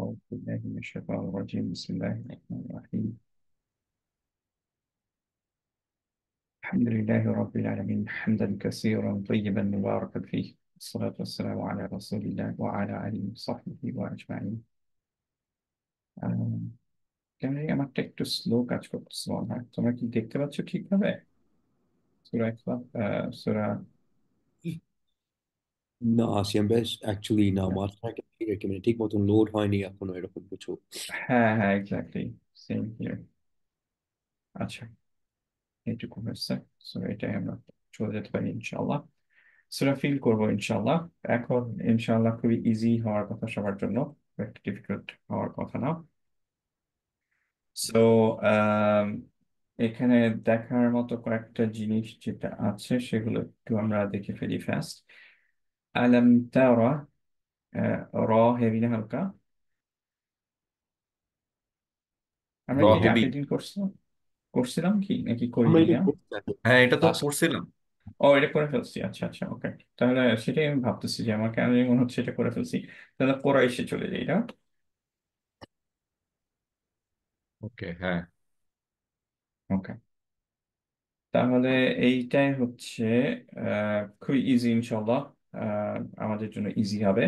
أعوذ بالله من الشيطان الرجيم بسم الله الرحمن الرحيم الحمد لله رب العالمين حمدا كثيرا طيبا مباركا فيه الصلاة والسلام على رسول الله وعلى آله وصحبه وأجمعين camera আমারটা একটু slow কাজ করতেছে মনে হয় তোমরা কি দেখতে পাচ্ছ ঠিকভাবে সূরা ইখলাস সূরা না আসিয়াম বেশ অ্যাকচুয়ালি না মাথাটা মানে ঠিক মতন লোড হয়নি এখনো এরকম কিছু। হ্যাঁ হ্যাঁ এক্স্যাক্টলি সেম হিয়ার আচ্ছা এইটুকু হচ্ছে সো এটাই আমরা চলে যেতে পারি ইনশাআল্লাহ সেটা ফিল করবো ইনশাল্লাহ। এখন ইনশাল্লাহ খুবই ইজি হওয়ার কথা সবার জন্য, ডিফিকাল্ট হওয়ার কথা না। সো এখানে দেখার মতো কয়েকটা জিনিস যেটা আছে সেগুলো একটু আমরা দেখে ফেলি ফার্স্ট। আলাম তারা, র হেভি না হালকা? আমরা কি এটা হেভি। আগের দিন করছিলাম করছিলাম কি নাকি করি আমরা নাই? এটা করতে থাকি। হ্যাঁ, এটা তো Last পড়ছিলাম। ও এটা করে ফেলছি, আচ্ছা আচ্ছা ওকে। তাহলে সেটাই আমি ভাবতেছি যে আমার কেন জানি মনে হচ্ছে এটা করে ফেলছি। তাহলে পরে এসে চলে যাই না। ওকে, হ্যাঁ। ওকে, তাহলে এইটাই হচ্ছে খুবই ইজি ইনশাল্লাহ। আমাদের জন্য ইজি হবে।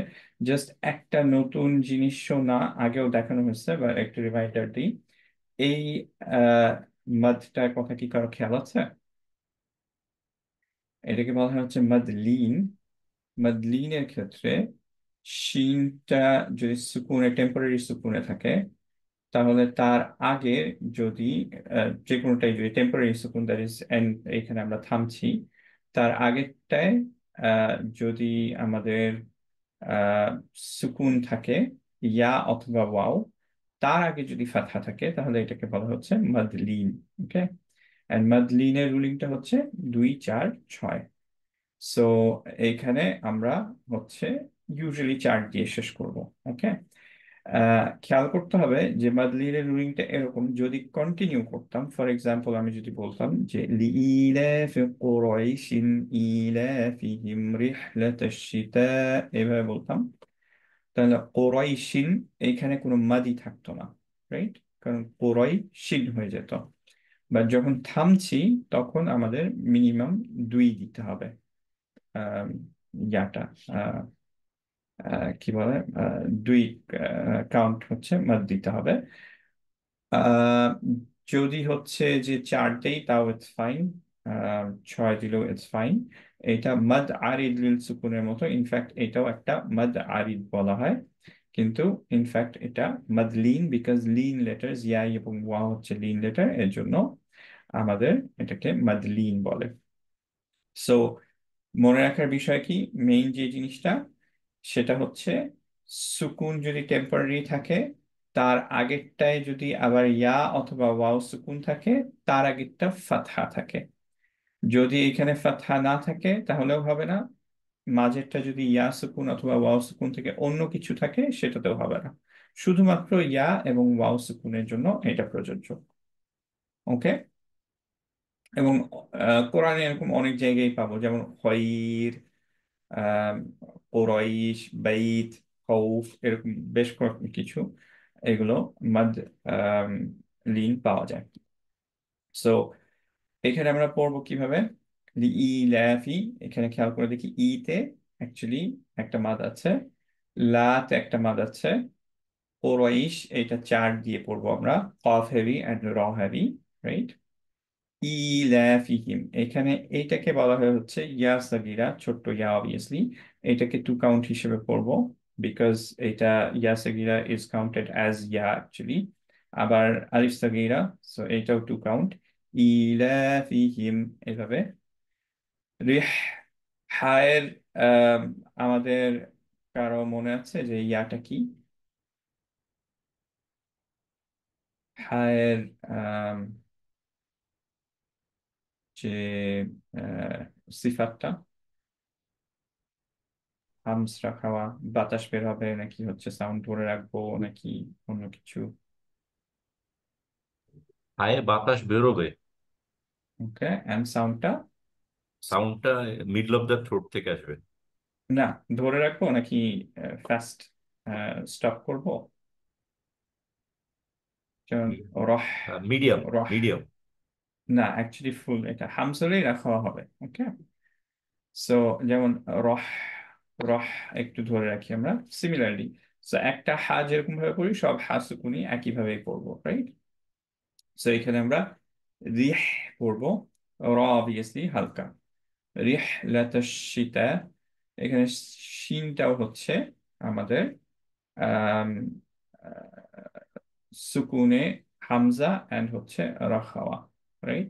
জাস্ট একটা নতুন জিনিসও না, আগেও দেখানো হয়েছে বা একটু রিমাইন্ডার দিই। এই মাদটার কথা কি কারো খেয়াল আছে? এটাকে বলা হয় হচ্ছে মাদলিন। মাদলিনের ক্ষেত্রে শিনটা যদি সুকুনে, টেম্পোরারি সুকুনে থাকে, তাহলে তার আগে যদি যে কোনোটাই যদি টেম্পোরারি সুকুন, দ্যাট ইজ এন্ড, এখানে আমরা থামছি, তার আগেরটায় আহ, যদি আমাদের আহ, সুকুন থাকে, ইয়া অথবা ওয়াও, তার আগে যদি ফাতহা থাকে তাহলে এটাকে বলা হচ্ছে মাদলিন। ওকে, এন্ড মাদলিনের রুলিংটা হচ্ছে 2 4 6। সো এইখানে আমরা হচ্ছে ইউজুয়ালি 4 দিয়ে শেষ করব। ওকে, খেয়াল করতে হবে যে মাদলিনের রুলিংটা এরকম, যদি কন্টিনিউ করতাম, ফর এক্সাম্পল আমি যদি বলতাম যে লিইলাফি কুরাইশিন ইলাফিহিম রিহলাতাশ শিতা, এভাবে বলতাম, তাহলে কুরাইশিন এইখানে কোনো মাদি থাকতো না, রাইট? কারণ কুরাইশিন হয়ে যেত। বাট যখন থামছি তখন আমাদের মিনিমাম 2 দিতে হবে। আহ, ইয়াটা কি বলে, 2 কাউন্ট হচ্ছে মাদ দিতে হবে। আহ, যদি হচ্ছে যে 4 দেই তাও ইটস ফাইন, 6 দিলেও ইটস ফাইন। এটা মাদ আরিদ লিল সুকুনের মতো, ইনফ্যাক্ট এটাও একটা মাদ আরিদ বলা হয়, কিন্তু ইনফ্যাক্ট এটা মাদ লিন, বিকজ লিন লেটার ইয়া এবং ওয়া হচ্ছে লিন লেটার, এর জন্য আমাদের এটাকে মাদ লিন বলে। সো মনে রাখার বিষয় কি, মেইন যে জিনিসটা সেটা হচ্ছে সুকুন যদি টেম্পোরারি থাকে, তার আগেরটায় যদি আবার ইয়া অথবা ওয়াও সুকুন থাকে, তার আগেরটা ফাতহা থাকে। যদি এখানে ফাতহা না থাকে তাহলেও হবে না, মাঝেরটা যদি ইয়া সুকুন অথবা ওয়াও সুকুন থেকে অন্য কিছু থাকে সেটাতেও হবে না। শুধুমাত্র ইয়া এবং ওয়াও সুকুনের জন্য এটা প্রযোজ্য। ওকে, এবং কোরআনে এরকম অনেক জায়গায় পাবো, যেমন খয়র, আহ, কোরাইশ, বাইত, খৌফ, এরকম বেশ কিছু এগুলো মাদ লিন পাওয়া যায়। সো এখানে আমরা পড়বো কিভাবে। ইলাফি, এখানে খেয়াল করে দেখি ইতে অ্যাকচুয়ালি একটা মাদ আছে, লাতে একটা মাদ আছে, কোরাইশ এটা 4 দিয়ে পড়বো আমরা, কফ হেভি অ্যান্ড র হেভি, রাইট? ইলাফিহিম, এখানে এইটাকে বলা হয় হচ্ছে ইয়া সাগিরা, ছোট্ট ইয়া অবভিয়াসলি। এটাকে 2 কাউন্ট হিসেবে পড়বো, বিকজ এটা ইয়া সাগিরা ইজ কাউন্টেড অ্যাজ ইয়া অ্যাকচুয়ালি। আবার আলিফ সাগিরা, সো এটাও 2 কাউন্ট। ইলাফিহিম এভাবে। রিহ, হায়ের, আম, আমাদের কারো মনে আছে যে ইয়াটা কি? হায়ের যে সিফাতটা, হামসরা খাওয়া, বাতাস বের হবে নাকি হচ্ছে সাউন্ড ধরে রাখবো নাকি অন্য কিছু? হায় বাতাস বেরোবে। ওকে, এন্ড সাউন্ডটা সাউন্ডটা মিডল অফ দ্য থ্রোট থেকে আসবে। না, ধরে রাখবো নাকি ফার্স্ট স্টপ করব? যেমন রহ, মিডিয়াম, রহ। মিডিয়াম। না, অ্যাকচুয়ালি ফুল, এটা হামজলেই রাখা হবে। ওকে, সো যেমন রহ, রহ একটু ধরে রাখি আমরা সিমিলারলি। সো একটা হা যেরকম ভাবে পড়ি, সব হা সুকুনি একইভাবেই পড়বো, রাইট? সো এখানে আমরা রিহ পড়বো, র অবভিয়াসলি হালকা। রিহ লাতাশিতা, এখানে শিনটাও হচ্ছে আমাদের আম, সুকুনে হামজা এন্ড হচ্ছে রাখাওয়া, রাইট?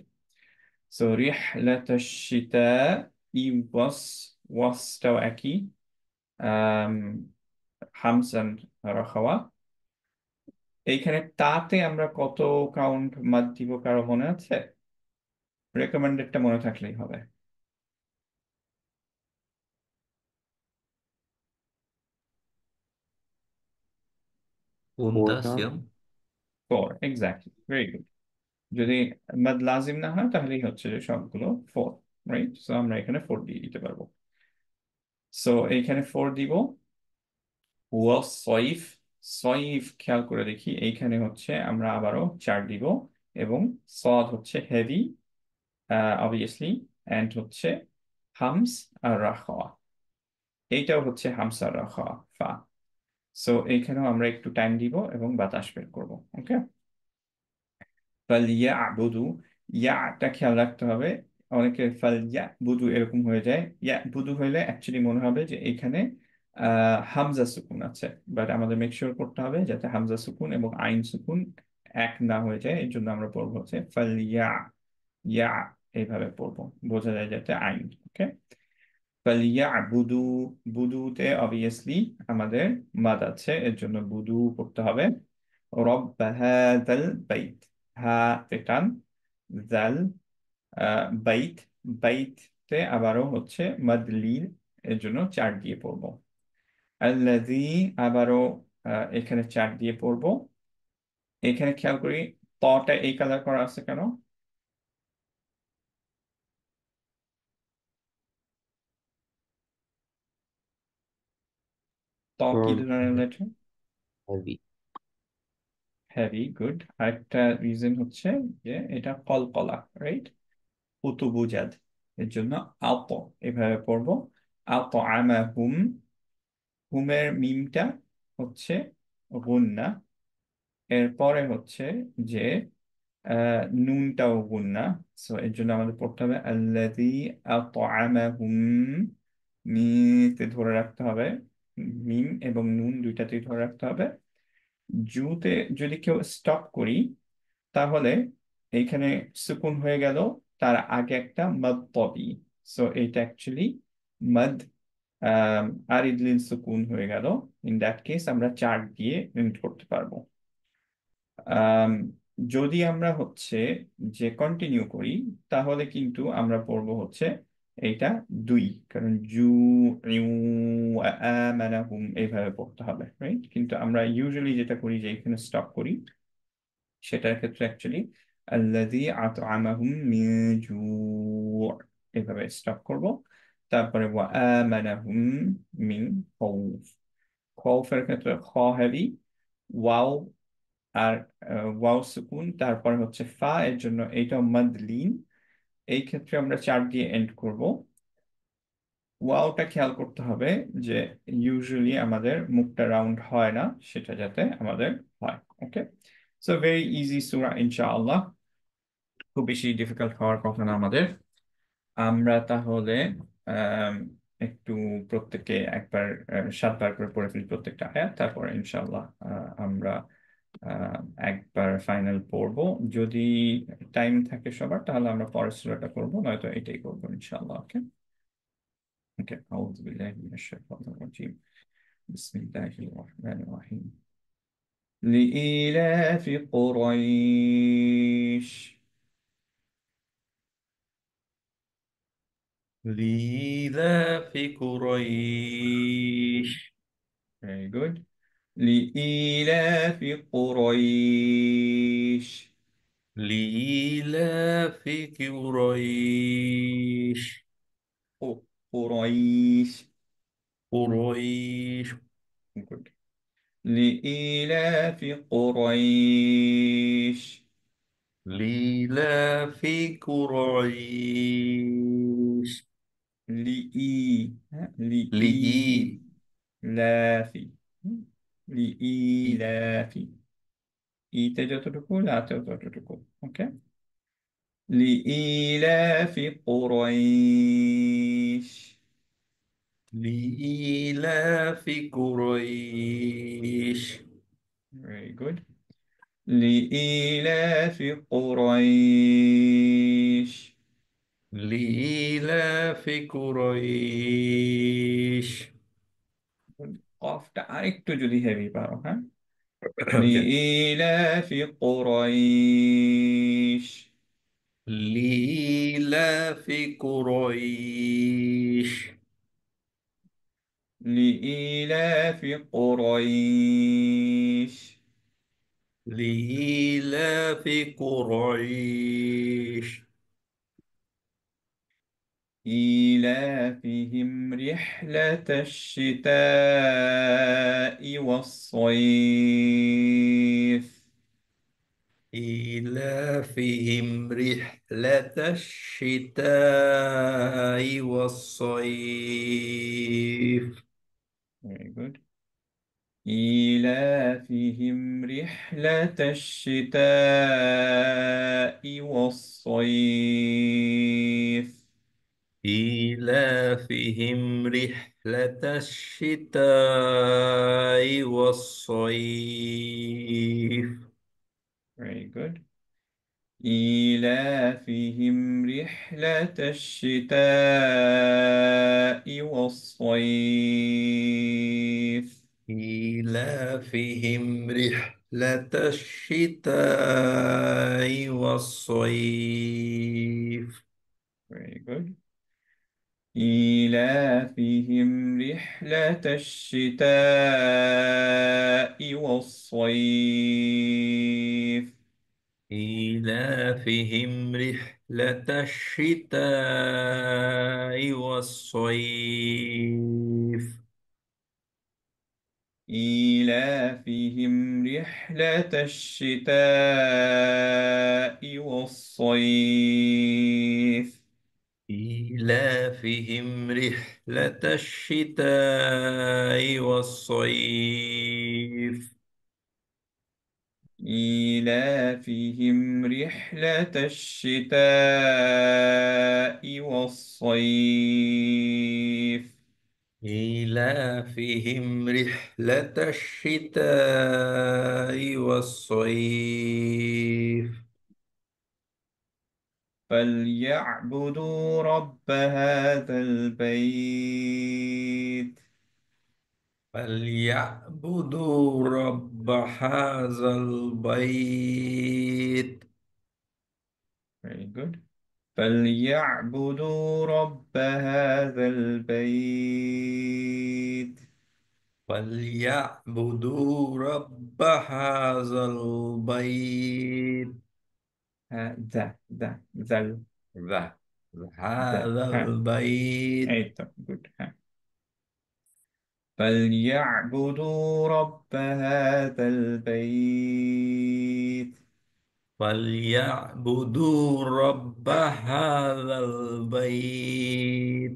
সো রিহ লাতাশিতা, ই ওয়াস, ওয়াসটাও একই, আম, হামজা এন্ড রাখাওয়া। এইখানে তাতে আমরা কত কাউন্ট মাদ দিব, কারো মনে আছে? রেকমেন্ডেডটা মনে থাকলেই হবে। কোনটা 4 না? সিয়াম? 4, এক্স্যাক্টলি, ভেরি গুড। যদি মাদ লাজিম না হয় তাহলেই হচ্ছে যে সবগুলো 4, রাইট? সো আমরা এখানে 4 দিয়ে দিতে পারবো। সো এইখানে 4 দিব। ওয়া সয়ফ, সয়ফ খেয়াল করে দেখি, এইখানে হচ্ছে আমরা আবারও 4 দিব, এবং সদ হচ্ছে হেভি অবভিয়াসলি, এন্ড হচ্ছে হামস আর রাখা, এইটাও হচ্ছে হামস আর রাখা, ফা। সো এইখানেও আমরা একটু টাইম দিব এবং বাতাস বের করবো। ওকে, ফালিয়াবুদু, ইয়াটা খেয়াল রাখতে হবে। অনেকে ফালিয়াবুদু এরকম হয়ে যায়, ইয়াবুদু হইলে অ্যাকচুয়ালি মনে হবে যে এখানে হামজা সুকুন আছে, বাট আমাদের মেক শিওর করতে হবে যাতে হামজা সুকুন এবং আইন সুকুন এক না হয়ে যায়। এর জন্য আমরা পড়বো হচ্ছে ফালিয়া, ইয়া এইভাবে পড়বো, বোঝা যায় যাতে আইন। ওকে, ফালিয়াবুদু, বুদুতে অবভিয়াসলি আমাদের মাদ আছে, এর জন্য বুদু করতে হবে। রব হাযাল বাইত, হা পেটান, জাল বাইত, বাইতে আবারও হচ্ছে মাদলিল, এর জন্য 4 দিয়ে পড়বো। আল্লাযী, আবারও এখানে 4 দিয়ে পড়বো। এখানে খেয়াল করি তটা এই কালার করা আছে কেন? ত কি কারণ ধরনের লেটার? হেভি। Heavy, good. আরেকটা রিজন হচ্ছে যে এটা কলকলা, রাইট? উতুবুজাদ, এর জন্য আত এভাবে পড়বো। আত আমাহুম, হুমের মিমটা হচ্ছে গুন্না, এরপরে হচ্ছে যে নুনটাও গুন্না। সো এর জন্য আমাদের পড়তে হবে আল্লাযী আতআমাহুম, মিতে ধরে রাখতে হবে, মিম এবং নুন দুইটাতেই ধরে রাখতে হবে। জুতে যদি কেউ স্টপ করি তাহলে এইখানে সুকুন হয়ে গেল, তার আগে একটা মাদ তবি। সো এইটা অ্যাকচুয়ালি মাদ আরিদলিন সুকুন হয়ে গেল। ইন দ্যাট কেস আমরা 4 দিয়ে এন্ড করতে পারবো। আম, যদি আমরা হচ্ছে যে কন্টিনিউ করি তাহলে কিন্তু আমরা পড়বো হচ্ছে এইটা 2, কারণ জু ইউ আমানাহুম এইভাবে পড়তে হবে, রাইট? কিন্তু আমরা ইউজুয়ালি যেটা করি যে এখানে স্টপ করি, সেটার ক্ষেত্রে অ্যাকচুয়ালি আল্লাযী আতআমাহুম মিন জু, এভাবে স্টপ করব। তারপরে ওয়া আমানাহুম মিন খাউফ, খৌফের ক্ষেত্রে খ হেভি, ওয়াও আর ওয়াও সুকুন, তারপর হচ্ছে ফা, এর জন্য এইটা মাদলিন। এই ক্ষেত্রে আমরা 4 দিয়ে এন্ড করব। ওয়াওটা খেয়াল করতে হবে যে ইউজুয়ালি আমাদের মুখটা রাউন্ড হয় না, সেটা যাতে আমাদের হয়। ওকে, সো ভেরি ইজি সূরা ইনশাআল্লাহ, খুব বেশি ডিফিকাল্ট হওয়ার কথা না আমাদের। আমরা তাহলে আম, একটু প্রত্যেকে একবার 7 বার করে পড়ে ফেলি প্রত্যেকটা আয়াত, তারপর ইনশাআল্লাহ আমরা আহ, একবার ফাইনাল পড়বো। যদি টাইম থাকে সবার তাহলে আমরা পরের সূরাটা করবো, নয়তো এটাই করবো ইনশাআল্লাহ। ওকে, ওকে, আউযু বিল্লাহি মিনাশ শাইতানির রাজীম, বিসমিল্লাহির রহমানির রহিম। لإيلاف قريش، لإيلاف قريش. very good. لإيلاف قريش، لإيلاف قريش. قريش، قريش. good. لإيلاف قريش. لإيلاف قريش. لإي لإيلاف. لإيلاف. ইতে যতটুকু লাতেও ততটুকু। ওকে। لإيلاف قريش. لإيلاف قريش. Very good. لإيلاف قريش. لإيلاف قريش. কফটা আরেকটু যদি হেভি পারো, হ্যাঁ। Okay. لإيلاف قريش. لإيلاف قريش. لإيلاف قريش. لإيلاف قريش. إيلافهم رحلة الشتاء والصيف. إيلافهم رحلة الشتاء والصيف. Very good. إيلافهم رحلة الشتاء والصيف. إيلافهم رحلة الشتاء والصيف. Very good. إيلافهم رحلة الشتاء والصيف. إيلافهم رحلة الشتاء والصيف. Very good. إيلافهم رحلة الشتاء والصيف. إيلافهم رحلة الشتاء والصيف. إيلافهم رحلة الشتاء والصيف. إيلافهم رحلة الشتاء والصيف. إيلافهم رحلة الشتاء والصيف. إيلافهم رحلة الشتاء والصيف. فليعبدوا رب هذا البيت. فليعبدوا رب هذا البيت. Very good. فليعبدوا رب هذا البيت. فليعبدوا رب هذا البيت. ذا ذا ذا هذا ها. البيت. এই তো good. ها. فليعبدوا رب هذا البيت. فليعبدوا رب هذا البيت.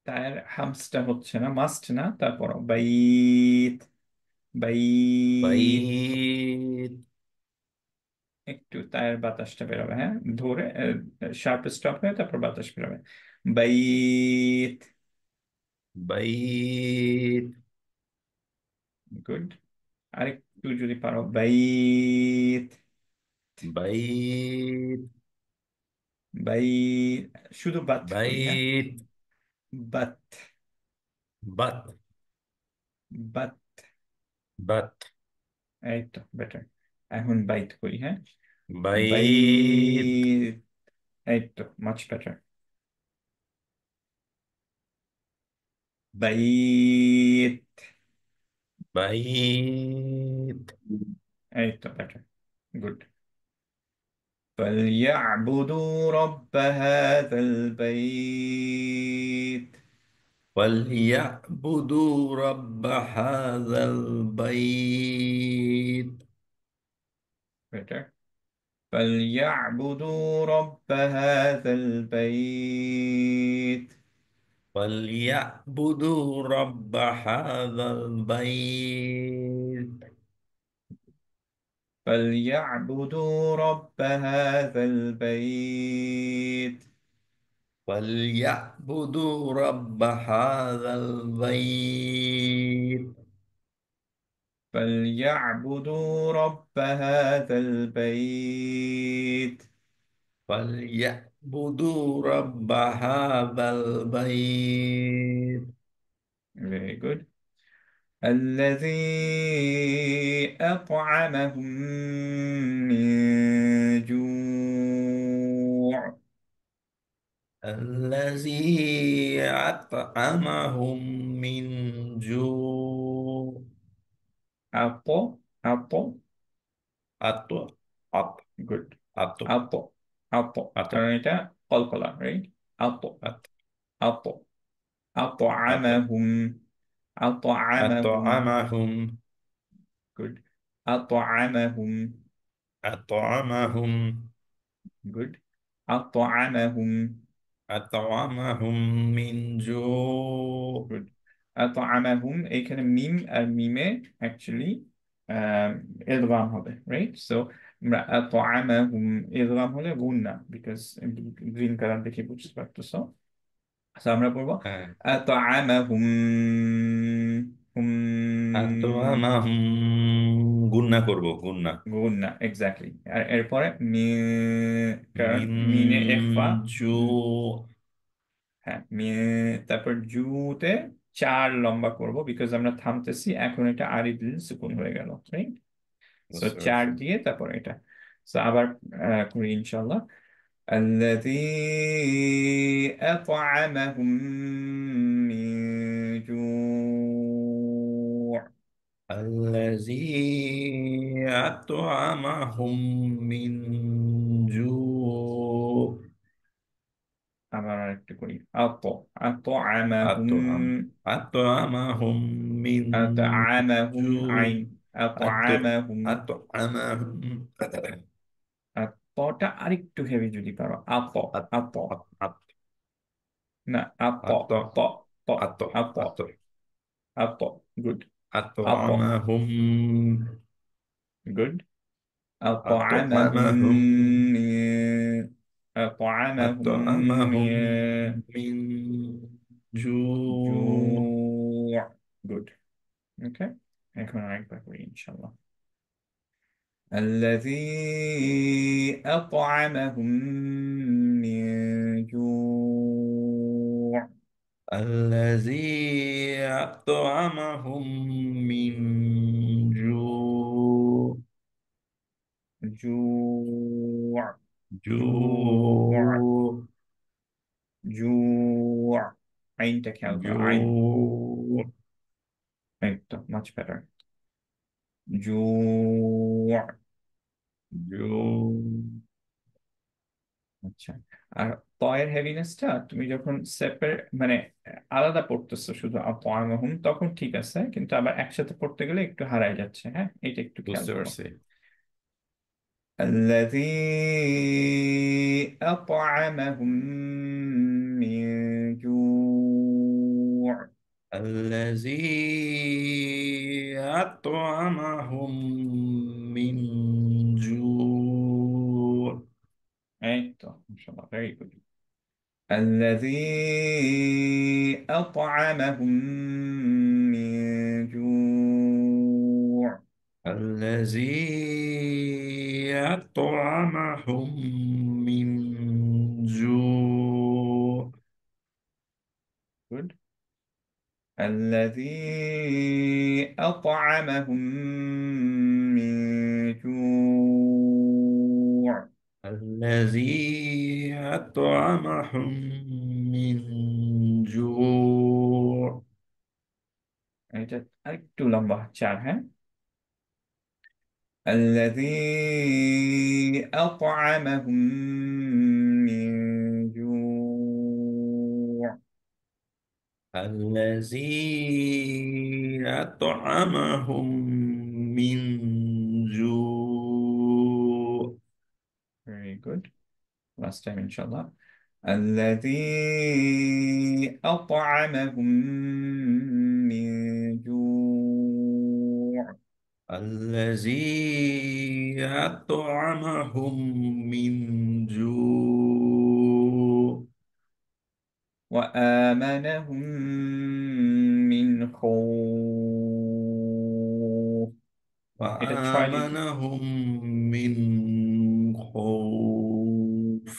তার হামসটা হচ্ছে না, মাস্ট না, তারপর বাইত। বাইত। بيت. একটু তায়ের বাতাসটা বেরোবে, হ্যাঁ, ধরে শার্প স্টপ হয়ে তারপর বাতাস বেরোবে। বাইত। بيت. গুড। আরেকটু যদি পারো, বাইত। بيت. বাইত। শুধু বাত করি, হ্যাঁ। بيت. বাত। بط. বাত। بط. এই তো বেটার। এখন বাইত করি, হ্যাঁ। بيت. বাইত। এই তো মাচ বেটার। বাইত। بيت. এই তো better. Good. فليعبدوا رب هذا البيت. فليعبدوا رب هذا البيت. better. فليعبدوا رب هذا البيت. فليعبدوا رب هذا البيت. فليعبدوا رب هذا البيت. فليعبدوا رب هذا البيت. فليعبدوا رب هذا البيت. فليعبدوا رب هذا البيت. Very good. الذي أطعمهم من جوع. الذي أطعمهم من جوع. أطو أطو أطو أط good. أطو أطو أطو أطو কারণ এটা কলকলা right أطو أط أطو أطو أطعمهم أطعمهم أطعمهم. good أطعمهم أطعمهم. good أطعمهم أطعمهم من جوع. good أطعمهم এইখানে মিম আর মিমে অ্যাকচুয়ালি ইদগাম হবে রাইট সো আমরা أطعمهم ইদগাম হলে গুণনা বিকজ গ্রিন কালার দেখে বুঝতে পারতেছো সো আমরা পড়বো হ্যাঁ। أطعمهم হুম أطعمهم গুন্না করব গুন্না। গুণনা এক্স্যাক্টলি আর এরপরে কারণ মিন মিনে এফা জু। হ্যাঁ তারপর জুতে চার লম্বা করব বিকজ আমরা থামতেছি এখন এটা আরিদুল সুকুন হয়ে গেল রাইট সো বুঝতে চার পারছি। দিয়ে তারপর এটা সো আবার করি ইনশাল্লাহ الذي أطعمهم من جوع. الذي أطعمهم من جوع. আবার আরেকটু করি أطعمهم أطعمهم من أطعمهم جوع. عين أطعمهم أطعمهم. পটা আরেকটু হেভি যদি পারো أط আপ أط أط না أط প প أط আপ أط আপ গুড আপ أطعمهم. গুড أطعمهم أطعمهم. أطعمهم أطعمهم من من جوع. جوع good okay এখন আরেকবার করি ইনশাআল্লাহ الذي أطعمهم من جوع. الذي أطعمهم من جوع. جوع جوع جوع. جوع عينটা খেয়াল করো আইন جوع. এই তো much better جوع جوع. আচ্ছা আর তয়ের হেভিনেসটা তুমি যখন সেপারেট মানে আলাদা পড়তেছো শুধু আতামাহুম তখন ঠিক আছে কিন্তু আবার একসাথে পড়তে গেলে একটু হারাই যাচ্ছে হ্যাঁ এটা একটু খেয়াল বুঝতে করো পারছি। الذي أطعمهم من جوع. الذي أطعمهم من جوع. এই তো মাশাআল্লাহ very good الذي أطعمهم من جوع. الذي أطعمهم من جوع. good الذي أطعمهم من جوع. الذي أطعمهم من جوع. এটা আরেকটু লম্বা চার হ্যাঁ الذي أطعمهم من جوع. الذي أطعمهم من جوع. Very good. Last time inshallah. الذي أطعمهم من جوع الذي أطعمهم من جوع وآمنهم من خوف এটা 6 দিতে وآمنهم من خوف.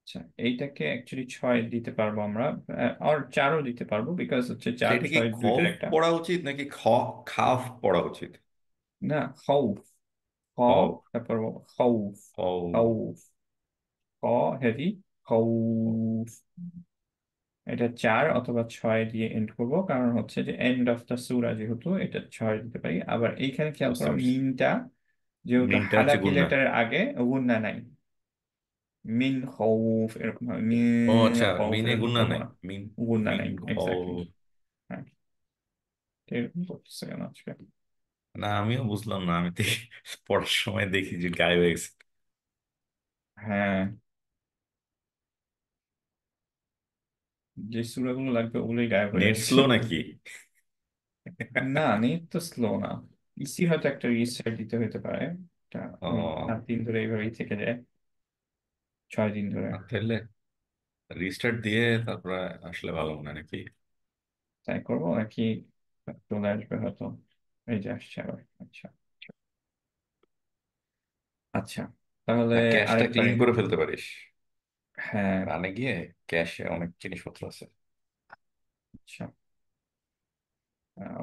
আচ্ছা এইটাকে অ্যাকচুয়ালি 6 দিতে পারবো আমরা আর 4ও দিতে পারবো বিকজ হচ্ছে আচ্ছা, 4 এটা কি 6 দুইটার খৌফ একটা পড়া উচিত নাকি খাফ পড়া উচিত? না খৌফ খ খৌফ। তারপর খৌফ খৌফ। খৌফ খ হেভি খৌফ এটা 4 অথবা 6 দিয়ে এন্ড করবো কারণ হচ্ছে যে এন্ড অফ দ্য সূরা যেহেতু এটা 6 দিতে পারি আবার এইখানে খেয়াল বুঝতে করো পারছি। মিনটা যেহেতু মিনটা হচ্ছে হালাকি গুন্না। লেটারের আগে গুণনা নাই মিন খৌফ এরকম হবে মিন ও আচ্ছা, খৌফ মিনে এরকম গুন্না করবো নাই। না মিন। গুণনা মিন নাই এক্স্যাক্টলি খৌফ। হ্যাঁ এরকম করতেছে কেন আজকে না, আমিও বুঝলাম না, আমি তো পড়ার সময় দেখি যে গায়েব হয়ে গেছে। হ্যাঁ যে সূরাগুলো লাগবে ওগুলোই গায়েব হয়ে নেট যাচ্ছে স্লো নাকি? না নেট তো স্লো না ইসি হয়তো একটা রিস্টার্ট দিতে হতে পারে এটা ও, 7 দিন ধরে এইভাবেই থেকে যায় 6 দিন ধরে তাহলে রিস্টার্ট দিয়ে তারপরে আসলে ভালো মনে হয় নাকি? তাই করবো নাকি চলে আসবে হয়তো এই যে আসছে আবার আচ্ছা আচ্ছা তাহলে না, ক্যাশটা আরেকবার ক্লিন করে ফেলতে পারিস। হ্যাঁ রানে গিয়ে ক্যাশে অনেক জিনিসপত্র আছে। আচ্ছা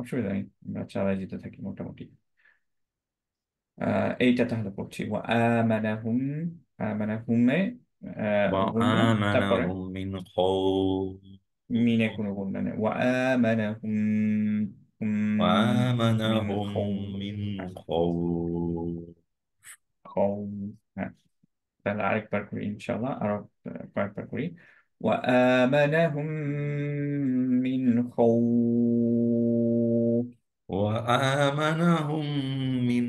অসুবিধা নেই আমরা চালাই যেতে থাকি মোটামুটি এইটা তাহলে পড়ছি আমানাহুম আমানাহুমে গুণনা তারপরে وآمنهم من خوف. মিনে কোনো গুণনা নেই আমানাহুম মিন وآمنهم খাউফ من হ্যাঁ خوف. খাউফ হ্যাঁ তাহলে আরেকবার করি ইনশাল্লাহ আরো কয়েকবার করি وآمنهم من خوف وآمنهم من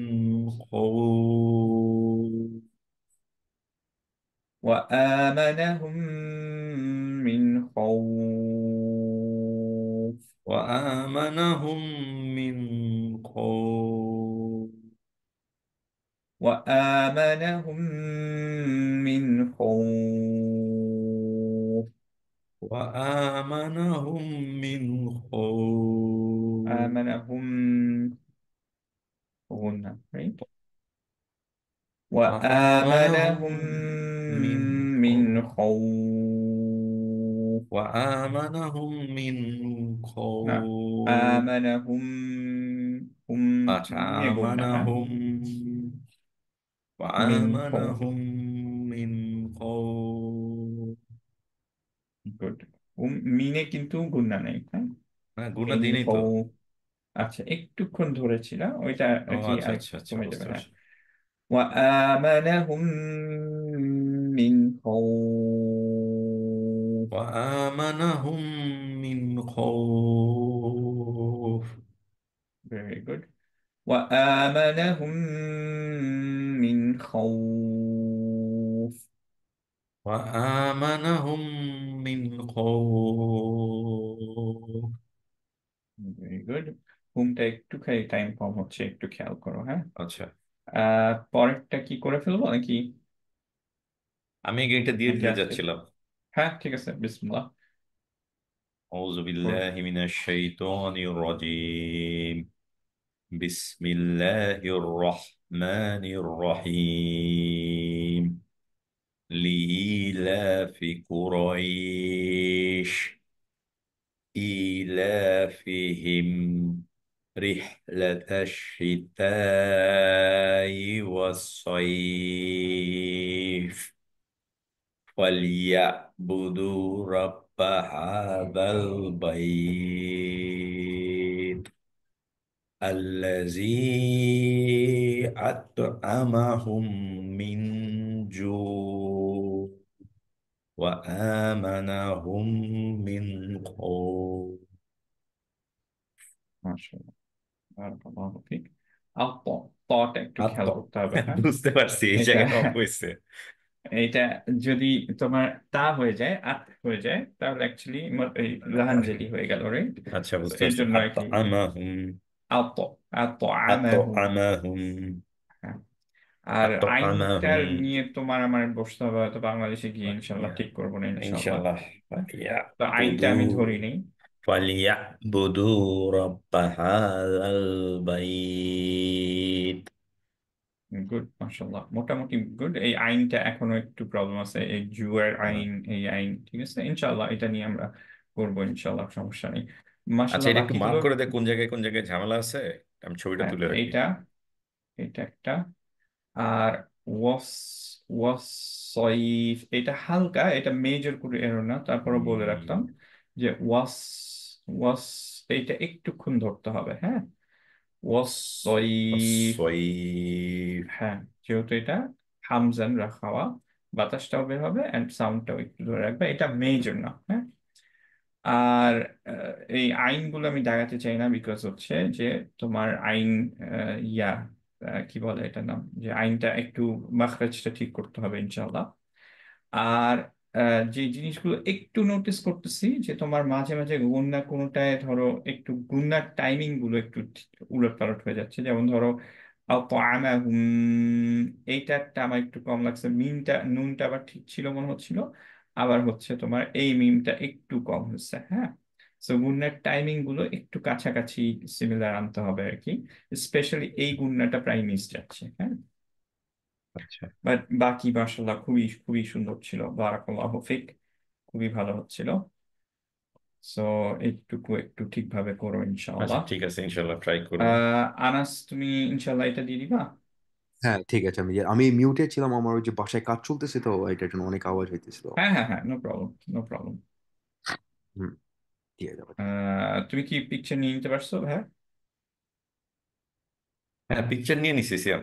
خوف. وآمنهم من خوف وآمنهم من خوف. وآمنهم من خوف وآمنهم من خوف. آمنهم قلنا right وآمنهم وآمنهم من من خوف. خوف وآمنهم من نعم خوف. آمنهم هم আচ্ছা, يقولنا ها আমানাহুম। من خوف وآمنهم من خوف. গুড মিনে কিন্তু গুণনা নেই হ্যাঁ হ্যাঁ, গুনা মিন দিনই তো। খৌফ আচ্ছা একটুক্ষণ ধরেছিলাম ওইটা ও আর কি আচ্ছা আরেক আচ্ছা আচ্ছা, কমে যাবে বুঝতে হ্যাঁ পারছি। وآمنهم من خوف وآمنهم من خوف. very good وآمنهم من خوف وآمنهم من خوف. very good ঘুমটা একটু খালি টাইম কম হচ্ছে একটু খেয়াল করো হ্যাঁ আচ্ছা, পরেরটা কি করে ফেলবো নাকি আমি এটা দিয়ে নাকি দিতে আজকে চাচ্ছিলাম। হ্যাঁ ঠিক আছে বিসমিল্লাহ أعوذ করো بالله من الشيطان الرجيم. بسم الله الرحمن الرحيم. لإيلاف قريش إيلافهم رحلة الشتاء والصيف فليعبدوا رب هذا البيت الذي أطعمهم من جوع وآمنهم من خوف। মাশাআল্লাহ, বারাকাল্লাহু ফিক। আর তটা একটু আর খেয়াল তো করতে হবে, হ্যাঁ। বুঝতে পারছি এই এটা জায়গায় অফ হয়েছে। এইটা যদি তোমার তা হয়ে যায়, আত হয়ে যায়, তাহলে অ্যাকচুয়ালি এই লাহানজেলি হয়ে গেল, রাইট? আচ্ছা, তো বুঝতে এর পারছি। জন্য আর কি আত্তাআমাহুম। আত, আত আমাহুম। আত্তাআমাহুম। হ্যাঁ। আর আত্তাআমাহুম। আইনটার নিয়ে তোমার আমার বসতে হবে, হয়তো বাংলাদেশে গিয়ে ইনশাল্লাহ ঠিক করবো না ইনশাল্লাহ। ইনশাআল্লাহ। হ্যাঁ? তো আইনটা ফালিয়াবুদু আমি ধরি নেই। ফালিয়াবুদু রাব্ব হাযাল বাইত। গুড, মাশাল্লাহ, মোটামুটি গুড। এই আইনটা এখনো একটু প্রবলেম আছে, এই জুয়ের হ্যাঁ। আইন, এই আইন, ঠিক আছে, ইনশাল্লাহ এটা নিয়ে আমরা করবো ইনশাল্লাহ, সমস্যা নেই। আচ্ছা, মাশাল্লাহ এটা একটু বাকিগুলো। মার্ক করে দেয় কোন জায়গায় ঝামেলা আছে। আমি ছবিটা হ্যাঁ, তুলে রাখি। এইটা, এটা একটা। আর ওয়াস, ওয়াসইফ, এটা হালকা, এটা মেজর করে এরো না, তারপরে বলে রাখতাম উম, যে ওয়াস, ওয়াস, এইটা একটুক্ষণ ধরতে হবে, হ্যাঁ। ওয়াসইফ। সয়িফ। হ্যাঁ, যেহেতু এটা হামজান রাখাওয়া, বাতাসটাও বের হবে এন্ড সাউন্ডটাও একটু ধরে রাখবে, এটা মেজর না, হ্যাঁ। আর এই আইনগুলো আমি দাগাতে চাই না, বিকজ হচ্ছে যে তোমার আইন, ইয়া, কি বলে এটার নাম, যে আইনটা একটু মাখরাজটা ঠিক করতে হবে ইনশাল্লাহ। আর যে জিনিসগুলো একটু নোটিস করতেছি, যে তোমার মাঝে মাঝে গুন্না কোনোটায় ধরো একটু গুন্নার টাইমিং গুলো একটু উলট পালট হয়ে যাচ্ছে, যেমন ধরো আতাআমাহুম, এইটা একটা আমার একটু কম লাগছে, মিমটা নুনটা আবার ঠিক ছিল মনে হচ্ছিল, আবার হচ্ছে তোমার এই মিমটা একটু কম হচ্ছে, হ্যাঁ। সো গুন্নার টাইমিং গুলো একটু কাছাকাছি সিমিলার আনতে হবে আর কি, স্পেশালি এই গুন্নাটা প্রায় মিস যাচ্ছে, হ্যাঁ। আচ্ছা বাট বাকি মাশাআল্লাহ খুবই খুবই সুন্দর ছিল, বারাকাল্লাহু ফিক, খুবই ভালো হচ্ছিল। সো এইটুকু একটু ঠিকভাবে করো আচ্ছা, ইনশাআল্লাহ। ঠিক আছে, ইনশাল্লাহ ট্রাই করবো। আনাস, তুমি ইনশাআল্লাহ এটা দিয়ে দিবা। হ্যাঁ ঠিক আছে, আমি মিউটে ছিলাম, আমার ওই যে বাসায় কাজ চলতেছে তো এটার জন্য অনেক আওয়াজ হইতেছিল। হ্যাঁ হ্যাঁ হ্যাঁ, নো প্রবলেম, নো প্রবলেম। হুম, দিয়ে যাবো। তুমি কি পিকচার নিয়ে নিতে পারছো, হ্যাঁ? হ্যাঁ, পিকচার নিয়ে নিছি সিয়াম।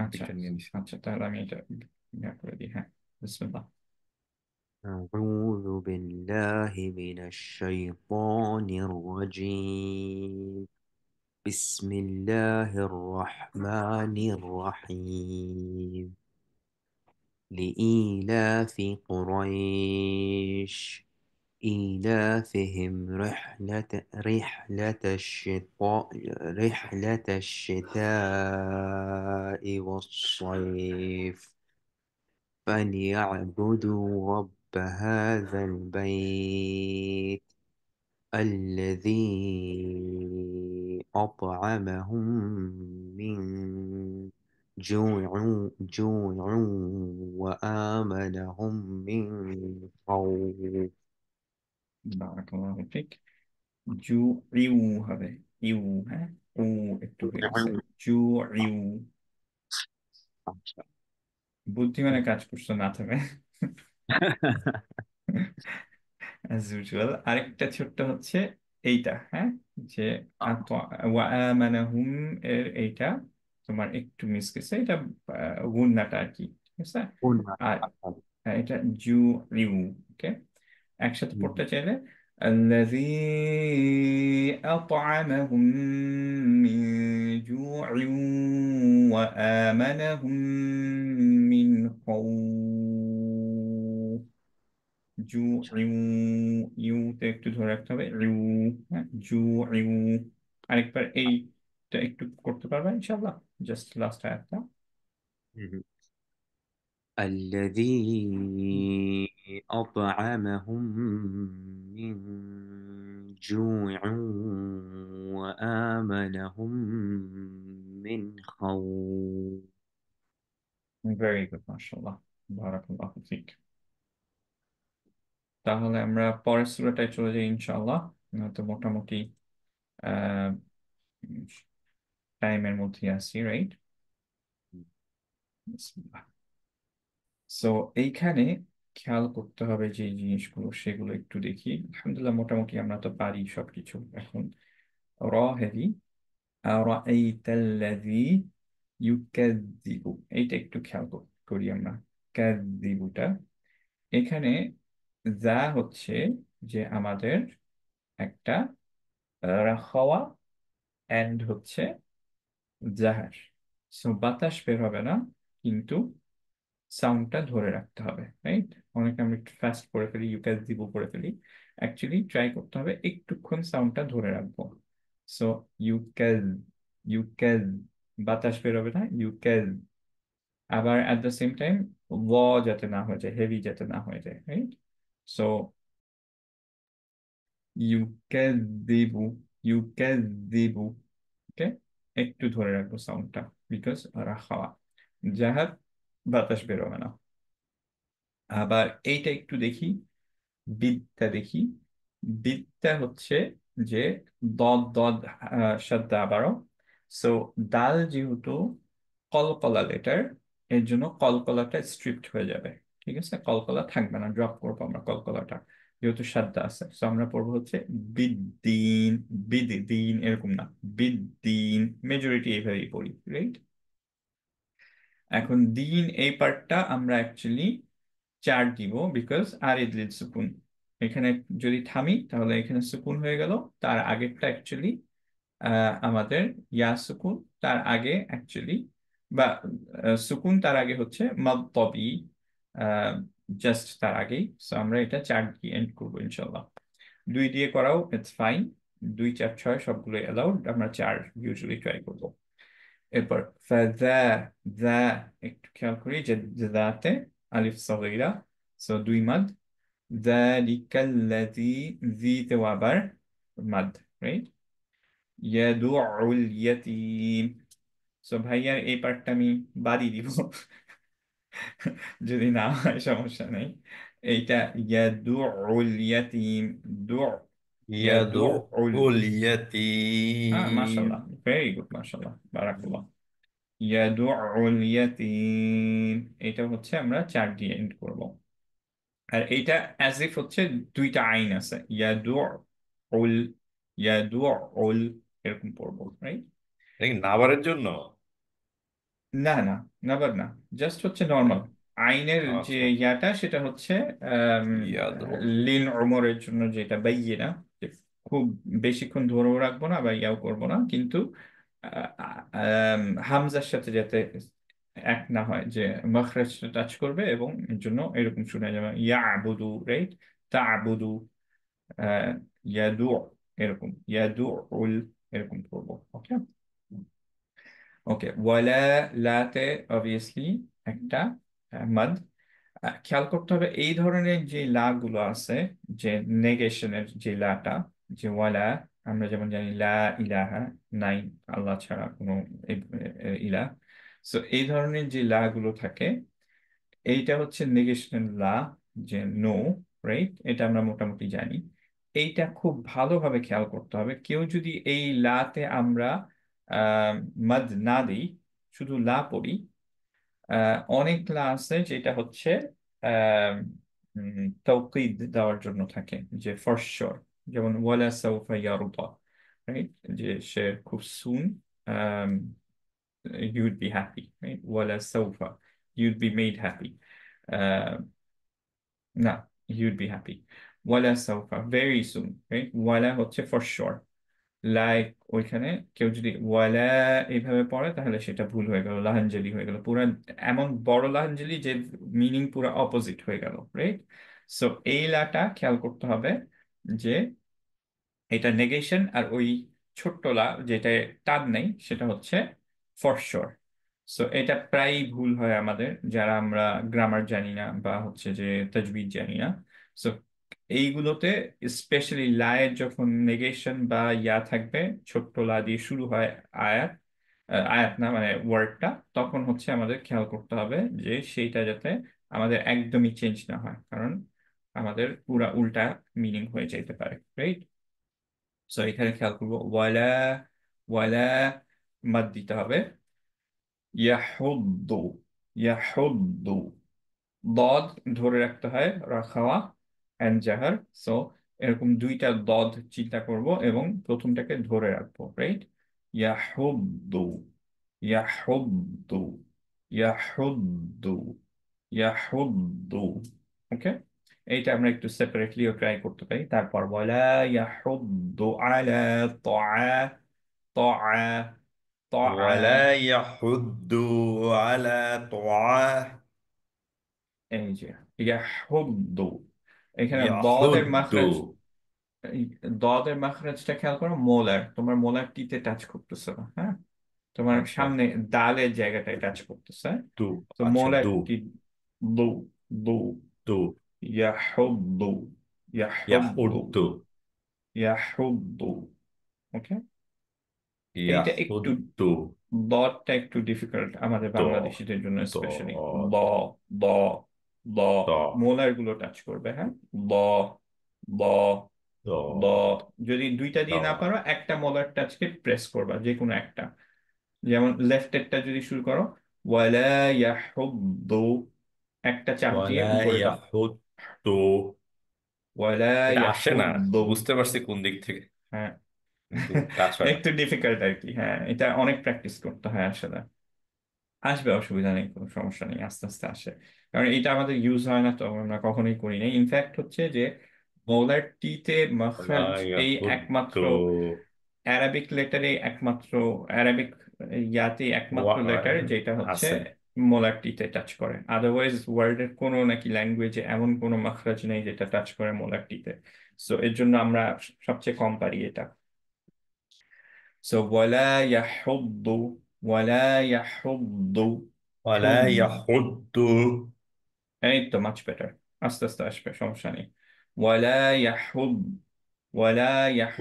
আচ্ছা, পিকচার নিয়ে নিছি। আচ্ছা, তাহলে আমি এটা ইয়া করে দিই, হ্যাঁ। বিসমিল্লাহ। أعوذ بالله من الشيطان الرجيم. بسم الله الرحمن الرحيم. لإيلاف قريش إيلافهم رحلة الشتاء والصيف. فليعبدوا رب هذا البيت الذي أطعمهم من جوع وآمنهم من خوف. বারাকাল্লাহু ফিক। জু ইউ হবে, ইউ, হ্যাঁ, উ একটু হয়ে গেছে, জু ইউ। বুদ্ধিমানের কাজ করছো না তুমি, অ্যাজ ইউজুয়াল। আরেকটা ছোট্ট হচ্ছে এইটা, হ্যাঁ, যে ওয়ামানাহুম এর এইটা তোমার একটু মিস গেছে, এটা গুন্নাটা আর কি, ঠিক আছে। আর এটা জু রিউ, ওকে। একসাথে পড়তে চাইলে الذي أطعمهم من جوع وآمنهم من خوف। জু রিউ, ইউতে একটু ধরে রাখতে হবে, রিউ, হ্যাঁ, জু রিউ। আরেকবার এইটা একটু করতে পারবে ইনশাআল্লাহ, জাস্ট লাস্ট আয়াতটা। الذي أطعمهم من جوع وآمنهم من خوف. ভেরি গুড, মাশাআল্লাহ, বারাকাল্লাহু ফিক। তাহলে আমরা পরের সূরাটায় চলে যাই ইনশাআল্লাহ, তো মোটামুটি টাইমের মধ্যে আছি, রাইট? সো এইখানে খেয়াল করতে হবে যে জিনিসগুলো, সেগুলো একটু দেখি। আলহামদুলিল্লাহ, মোটামুটি আমরা তো পারি সবকিছু এখন। র হেভি, আরাআইতাল্লাযী ইউকাযযিবু, এইটা একটু খেয়াল করি আমরা, কাযযিবুটা, এখানে যা হচ্ছে যে আমাদের একটা রাখাওয়া এন্ড হচ্ছে জাহার। সো বাতাস বের হবে না, কিন্তু সাউন্ডটা ধরে রাখতে হবে, রাইট? অনেকে আমরা একটু ফাস্ট করে ফেলি, ইউক্যাজ দিব করে ফেলি। অ্যাকচুয়ালি ট্রাই করতে হবে একটুক্ষণ সাউন্ডটা ধরে রাখবো। সো ইউক্যাজ, ইউক্যাজ, বাতাস বের হবে না, ইউক্যাজ। আবার অ্যাট দ্য সেম টাইম ল যাতে না হয়ে যায়, হেভি যাতে না হয়ে যায়, রাইট? সো ইউক্যাজ দিবু, ইউক্যাজ দিবু, ওকে? একটু ধরে রাখবো সাউন্ডটা, বিকজ রাখাওয়া জাহার, বাতাস বেরোবে না। আবার এইটা একটু দেখি, বিদ্যা দেখি। বিদ্যা হচ্ছে যে দদ দদ সাদ্দা আবারও। সো দাল যেহেতু কলকলা লেটার, এর জন্য কলকলাটা স্ট্রিপ্ট হয়ে যাবে। ঠিক আছে, কলকলা থাকবে না, ড্রপ করবো আমরা কলকলাটা, যেহেতু সাদ্দা আছে। সো আমরা পড়বো হচ্ছে বিদ্দিন, বিদ্দিন এরকম না, বিদ্দিন। মেজরিটি এইভাবেই পড়ি, রাইট? এখন দিন এই পার্টটা আমরা অ্যাকচুয়ালি 4 দিব, বিকজ আর ইদলিল সুকুন। এখানে যদি থামি তাহলে এখানে সুকুন হয়ে গেল। তার আগেরটা অ্যাকচুয়ালি আমাদের ইয়া সুকুন, তার আগে অ্যাকচুয়ালি, বা সুকুন তার আগে হচ্ছে মাদ্দবি, জাস্ট তার আগেই। সো আমরা এটা 4 দিয়ে এন্ড করবো ইনশাল্লাহ। 2 দিয়ে করাও ইটস ফাইন, 2 4 6 সবগুলো অ্যালাউড, আমরা 4 ইউজুয়ালি ট্রাই করবো। এরপর ফাযা, যা, একটু খেয়াল করি যে যে দাতে আলিফ সগীরা, সো 2 মাদ। যালিকাল্লাযী, যিতে আবার মাদ, রাইট? ইয়াদুউল ইয়াতীম। সো ভাইয়ার এই পার্টটা আমি বাড়ি দিব, যদি না হয় সমস্যা নেই। এইটা ইয়াদুউল ইয়াতীম, দু, ইয়াদুউল, ইয়াদুল হ্যাঁ ইয়াতীম। মাশাআল্লাহ, ভেরি গুড, মাশাআল্লাহ, বারাকাল্লাহ। ইয়াদুউল ইয়াতীম, এটা হচ্ছে আমরা 4 দিয়ে এন্ড করব। আর এইটা অ্যাজ ইফ হচ্ছে 2টা আইন আছে, ইয়াদুউল, ইয়াদুউল, এরকম পড়বো, রাইট? এটা কি নাবারের জন্য? না না, নেভার না, জাস্ট হচ্ছে নর্মাল আইনের যে আচ্ছা। ইয়াটা, সেটা হচ্ছে আম, ইয়াদু। লিন ওমরের জন্য, যেটা বাইয়ে না, যে খুব বেশিক্ষণ ধরেও রাখবো না বা ইয়াও করবো না, কিন্তু হামজার সাথে যাতে এক না হয়, যে মাখরাজটা টাচ করবে, এবং এর জন্য এরকম শুনে যাবে ইয়া আবুদু, রাইট? তা আবুদু, ইয়াদু, এরকম ইয়াদু উল, এরকম করবো, ওকে? ওকে, ওয়ালা, লাতে অবভিয়াসলি একটা মাদ। খেয়াল করতে হবে এই ধরনের যে লা গুলো আছে, যে নেগেশনের যে লাটা, যে ওয়ালা, আমরা যেমন জানি লা ইলাহা, নাই আল্লাহ ছাড়া কোনো ইলাহ। সো এই ধরনের যে লা গুলো থাকে, এইটা হচ্ছে নেগেশনাল লা, যে নো, রাইট? এটা আমরা মোটামুটি জানি। এইটা খুব ভালোভাবে খেয়াল করতে হবে। কেউ যদি এই লাতে আমরা মাদ না দিই, শুধু লা পড়ি, অনেক লা আছে যেটা হচ্ছে তাওকিদ দেওয়ার জন্য থাকে, যে ফর শিওর, যেমন ওয়ালা সাউফা ইয়ারদা, রাইট? যে সে খুব সুন, you'd be happy, right? ওয়ালা সাউফা, you'd be made happy, না, you'd be happy। ওয়ালা সাউফা, very soon, right? ওয়ালা হচ্ছে ফর শিওর। লাইক ওইখানে কেউ যদি ওয়ালা এইভাবে পড়ে, তাহলে সেটা ভুল হয়ে গেল, লাহাঞ্জলি হয়ে গেল পুরা, এমন বড় লাহাঞ্জলি যে মিনিং পুরো অপোজিট হয়ে গেল, রাইট? সো এই লাটা খেয়াল করতে হবে, যে এটা নেগেশন, আর ওই ছোট্ট লা যেটা টান নেই, সেটা হচ্ছে ফর শিওর। সো এটা প্রায় ভুল হয় আমাদের, যারা আমরা গ্রামার জানি না বা হচ্ছে যে তাজবিদ জানি না। সো এইগুলোতে স্পেশালি লায়ের যখন নেগেশন বা ইয়া থাকবে, ছোট্ট লা দিয়ে শুরু হয় আয়াত, আয়াত না মানে ওয়ার্ডটা, তখন হচ্ছে আমাদের খেয়াল করতে হবে যে সেইটা যাতে আমাদের একদমই চেঞ্জ না হয়, কারণ আমাদের পুরা উল্টা মিনিং হয়ে যেতে পারে, রাইট? সো এখানে খেয়াল করবো ওয়ালা, ওয়ালা মাদ দিতে হবে। ইয়াহুদ্দু, ইয়াহুদ্দু, দদ ধরে রাখতে হয়, রাখাওয়া এন্ড জাহার। সো এরকম 2টা দদ চিন্তা করব এবং প্রথমটাকে ধরে রাখবো, রাইট? ইয়াহুদ্দু, ইয়াহুদ্দু, ইয়াহুদ্দু, ইয়াহুদ্দু, ওকে, এইটা আমরা একটু সেপারেটলিও ট্রাই করতে পারি। তারপর ওয়ালা ইয়াহুদ্দু আলা তাআ তাআ তাআ, ولا يحض على طعام এই যে ইয়াহুদ্দু, এখানে দদের يحض মাখরাজ, এই দদের মাখরাজটা খেয়াল করো, মোলার, তোমার মোলার টিতে টাচ করতেছে না, হ্যাঁ, তোমার আচ্ছা সামনে দালের জায়গাটায় টাচ করতেছে। দু তো আচ্ছা মোলার দু টি, দু, দু, দু ইয়াহুদ্দু, ইয়াহুদ্দু, يحض ইয়াহুদ্দু। ওকে, এইটা একটু, يحض দটা একটু ডিফিকাল্ট আমাদের দ বাংলাদেশিদের জন্য দ স্পেশালি। দ, দ, দ, দ মোলার গুলো টাচ করবে, হ্যাঁ, দ, দ, দ। দ যদি দুইটা দ দিয়ে না পারো, একটা মোলার টাচকে প্রেস করবা, যে কোনো একটা। যেমন লেফটেরটা যদি শুরু করো, ওয়ালা ইয়াহুদ্দু, একটা চাপ দিয়ে ولا উপরেরটা, يحض ওয়ালা এটা আসে না, ইয়াহুদ্দু। বুঝতে পারছি কোন দিক থেকে, হ্যাঁ, কিন্তু কাজ হয় না। একটু ডিফিকাল্ট আর কি, হ্যাঁ, এটা অনেক প্র্যাকটিস করতে হয় আসলে। আসবে, অসুবিধা নেই, কোনো সমস্যা নেই, আস্তে আস্তে আসে। কারণ এটা আমাদের ইউজ হয় না, তো আমরা কখনোই করি না। ইনফ্যাক্ট হচ্ছে যে মোলার টিতে ولا মাখরাজ এই يحض একমাত্র অ্যারাবিক লেটারে, একমাত্র অ্যারাবিক ইয়াতে একমাত্র লেটার যেটা হচ্ছে আছে। মোলার টিতে টাচ করে। আদারওয়াইজ ওয়ার্ল্ডের কোনো নাকি ল্যাঙ্গুয়েজে এমন কোনো মাখরাজ নেই যেটা টাচ করে মোলার টিতে। সো এর জন্য আমরা সবচেয়ে কম পারি এটা। সো ওয়ালা ইয়াহুদ্দু, ওয়ালা ইয়াহুদ্দু, ولا হুদ্দু, يحض এই তো মাচ বেটার, আস্তে আস্তে আসবে, সমস্যা নেই। ওয়ালা ইয়াহুদ, ওয়ালা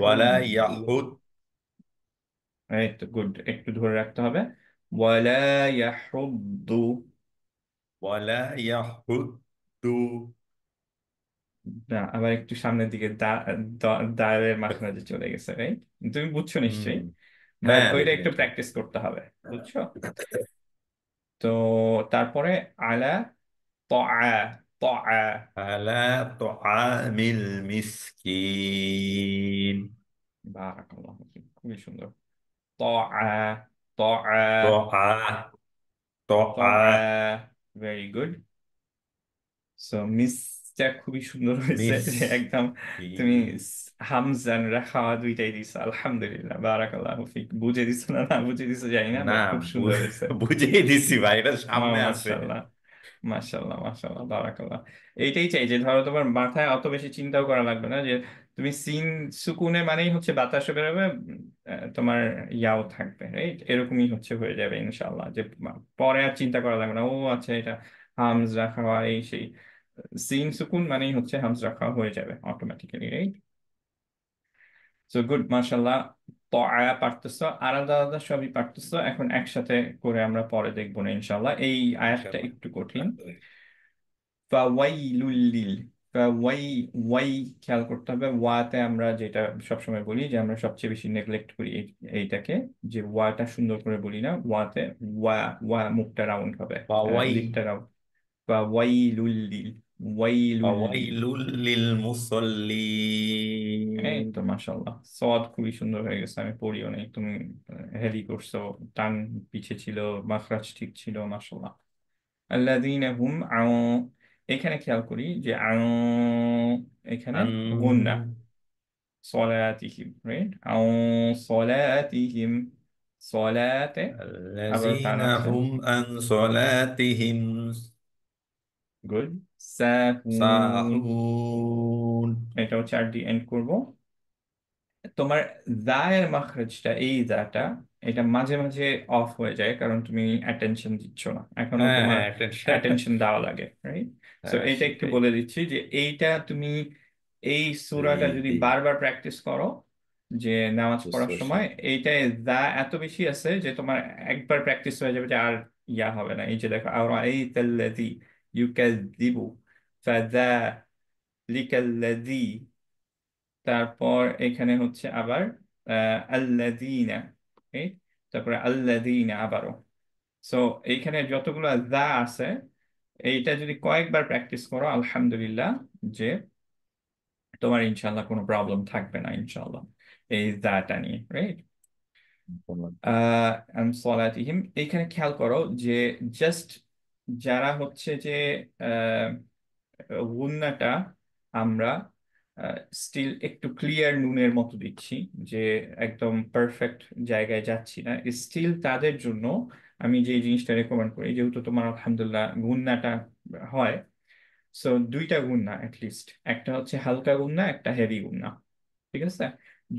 ولا ইয়াহুদ্দু, يحض এই তো গুড, একটু ধরে রাখতে হবে। ওয়ালা ইয়াহুদ্দু, ولا يحض না, আবার একটু সামনের দিকে দায়ের মাঝখানে চলে গেছে, রাইট? তুমি বুঝছো হুম নিশ্চয়ই, বাট হ্যাঁ ওইটা একটু ডেফিনেটলি। প্র্যাকটিস করতে হবে, বুঝছো? তো তারপরে আলা তাআ, তাআ, على طعام المسكين বারাকাল্লাহু ফিক, খুবই সুন্দর। তাআ, তাআ, طعام طعام তাআ, ভেরি গুড। সো মিসটা খুবই সুন্দর হয়েছে, যে একদম তুমি مسكين হামজান রাখা দুইটাই দিছো, আলহামদুলিল্লাহ, বারাকাল্লাহু ফিক। বুঝে দিছো না, না বুঝে দিছো জানি না, না বাট খুব সুন্দর হয়েছে। বুঝিয়ে দিছি ভাই, এটা সামনে আছে। মাশাল্লাহ, মাশাল্লাহ, মাশাল্লাহ, বারাকাল্লাহ। এইটাই চাই, যে ধরো তোমার মাথায় অত বেশি চিন্তাও করা লাগবে না, যে তুমি সিন সুকুনে মানেই হচ্ছে বাতাসও বেরোবে, তোমার ইয়াও থাকবে, রাইট? এরকমই হচ্ছে, হয়ে যাবে ইনশাল্লাহ, যে পরে আর চিন্তা করা লাগবে না, ও আচ্ছা এটা হামজ রাখা হয়, এই সেই। সিন সুকুন মানেই হচ্ছে হামজ রাখা হয়ে যাবে অটোমেটিক্যালি, রাইট? সো গুড, মাশাল্লাহ। তো আয়া পারতেছো, আলাদা আলাদা সবই পারতেছো, এখন একসাথে করে আমরা পরে দেখবো না ইনশাল্লাহ। এই আয়াতটা ইনশাআল্লাহ। একটু কঠিন। ফাওয়াইলুল, ফাওয়াই, ওয়াই, খেয়াল করতে হবে, ওয়াতে আমরা যেটা সবসময় বলি, যে আমরা সবচেয়ে বেশি নেগলেক্ট করি এইটাকে, যে ওয়াটা সুন্দর করে বলি না ওয়াতে। ওয়া, ওয়া মুখটা রাউন্ড হবে, ফাওয়াই লিপটা রাউন্ড। ফাওয়াইলুল, ওয়াইলুল, ফাওয়াইলুল লিল মুসাল্লিন এই তো মাশাল্লাহ, সদ খুবই সুন্দর হয়ে গেছে, আমি পড়িও নাই, তুমি হেভি করছো, টান পিছে ছিল, মাখরাজ ঠিক ছিল, মাশাল্লাহ। আল্লাযীনা হুম আও, এখানে খেয়াল করি যে আও, এখানে আন গুন্না, সলাতিহিম, রাইট? আও সলাতিহিম, সলাতে আবার টান الذين আছে, هم عن صلاتهم গুড। সাহুন, সাহুন এটাও 4 দিয়ে এন্ড করবো। তোমার জায়ের মাখরাজটা, এই জাটা, এটা মাঝে মাঝে অফ হয়ে যায়, কারণ তুমি অ্যাটেনশন দিচ্ছ না, এখনো হ্যাঁ তোমার হ্যাঁ attention অ্যাটেনশন দেওয়া লাগে, রাইট? সো হ্যাঁ এইটা একটু সেটাই বলে দিচ্ছি, যে এইটা তুমি এই জি সূরাটা যদি জি বারবার প্র্যাকটিস করো, যে নামাজ বুঝতে পড়ার পারছি সময়, এইটায় যা এত বেশি আছে যে তোমার একবার প্র্যাকটিস হয়ে যাবে, যে আর ইয়া হবে না। এই যে দেখো, আর এই তাল্লাযী ইউকাযযিবু, ফাযালিকাল্লাযী, তারপর এখানে হচ্ছে আবার আল্লাযীনা, এই, তারপরে আল্লাযীনা আবারও। সো এইখানে যতগুলো যা আছে, এইটা যদি কয়েকবার প্র্যাকটিস করো, আলহামদুলিল্লাহ, যে তোমার ইনশাল্লাহ কোনো প্রবলেম থাকবে না ইনশাল্লাহ, এই যাটা নিয়ে, রাইট? সলাতিহিম, এইখানে খেয়াল করো যে জাস্ট যারা হচ্ছে যে গুন্নাটা আমরা স্টিল একটু ক্লিয়ার নুনের মতো দিচ্ছি, যে একদম পারফেক্ট জায়গায় যাচ্ছি না, স্টিল তাদের জন্য আমি যে জিনিসটা রেকমেন্ড করি, যেহেতু তোমার আলহামদুলিল্লাহ গুন্নাটা হয়, সো দুইটা গুন্না লিস্ট, একটা হচ্ছে হালকা গুন্না, একটা হেভি গুন্না। ঠিক আছে?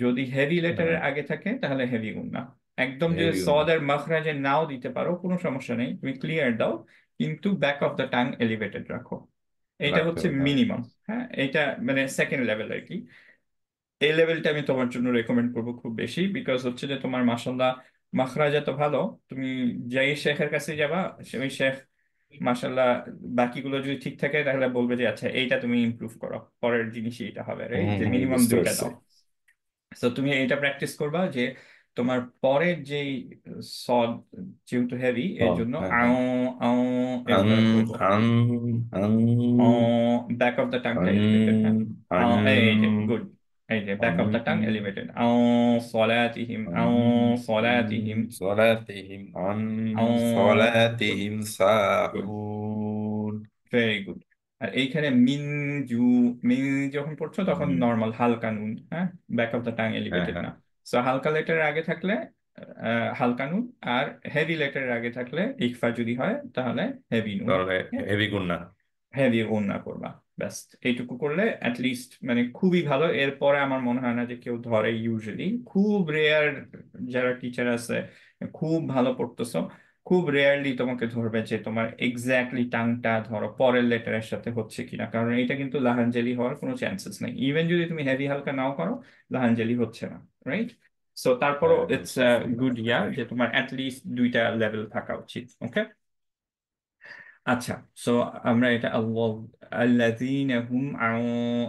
যদি হেভি হ্যাঁ, লেটারের আগে থাকে তাহলে হেভি গুন্না। একদম যদি হেভি না। সদের মাখরাজে নাও দিতে পারো কোনো সমস্যা নেই, তুমি ক্লিয়ার দাও, কিন্তু back of the tongue elevated রাখো। এইটা রাখতে হচ্ছে হবে, হ্যাঁ। মিনিমাম। হ্যাঁ, এটা মানে সেকেন্ড লেভেল আর কি। এই লেভেলটা আমি তোমার জন্য রেকমেন্ড করবো খুব বেশি, বিকজ হচ্ছে যে তোমার মাসাল্লাহ মাখরাজ এত ভালো, তুমি যেই শেখের কাছে যাবা, ওই শেখ মাসাল্লাহ বাকিগুলো যদি ঠিক থাকে তাহলে বলবে যে আচ্ছা এইটা তুমি ইমপ্রুভ করো, পরের জিনিসই এটা হবে, রাইট? হম যে হম, মিনিমাম বুঝতে দুইটা পারছি। দাও। তো তুমি এটা প্র্যাকটিস করবা যে তোমার পরের যেই সদ যেহেতু হেভি, এর হ্যাঁ জন্য হ্যাঁ হ্যাঁ। আও আও আন এভাবে বলবো। আন আন ব্যাক অফ দ্য টাংটা আন এলিভেটেড, হ্যাঁ। আন এই যে গুড, এই যে ব্যাক অফ দ্য টাং আন এলিভেটেড, সলাতিহিম, সলাতিহিম, عن صلاتهم عن صلاتهم গুড, ساهون. Very good. আর এইখানে মিন জু, মিন যখন পড়ছো তখন নর্মাল হালকা নুন, হ্যাঁ, ব্যাক অফ দ্য টাং হ্যাঁ এলিভেটেড হ্যাঁ। না। সো হালকা লেটারের আগে থাকলে হালকা নুন, আর হেভি লেটারের আগে থাকলে ইকফা যদি হয় তাহলে হেভি নুন। তাহলে হেভি গুণ না। হেভি ওড়না করবা, ব্যাস। এইটুকু করলে লিস্ট মানে খুবই ভালো। এরপরে আমার মনে হয় না যে কেউ ধরে, ইউজুয়ালি খুব রেয়ার, যারা টিচার আছে খুব ভালো পড়তেছো, খুব রেয়ারলি তোমাকে ধরবে যে তোমার এক্স্যাক্টলি টাংটা ধরো পরের লেটারের সাথে হচ্ছে কিনা, কারণ এটা কিন্তু লাহানজালি হওয়ার কোনো চান্সেস নেই। ইভেন যদি তুমি হেভি হালকা নাও করো, লাহানজালি হচ্ছে না, রাইট? সো তারপরও হ্যাঁ, ইটস বুঝতে পারছি, গুড ইয়া আলহামদুলিল্লাহ। যে তোমার লিস্ট দুইটা লেভেল থাকা উচিত। ওকে, আচ্ছা। সো আমরা এটা আল্লাহ আল্লাযীনা হুম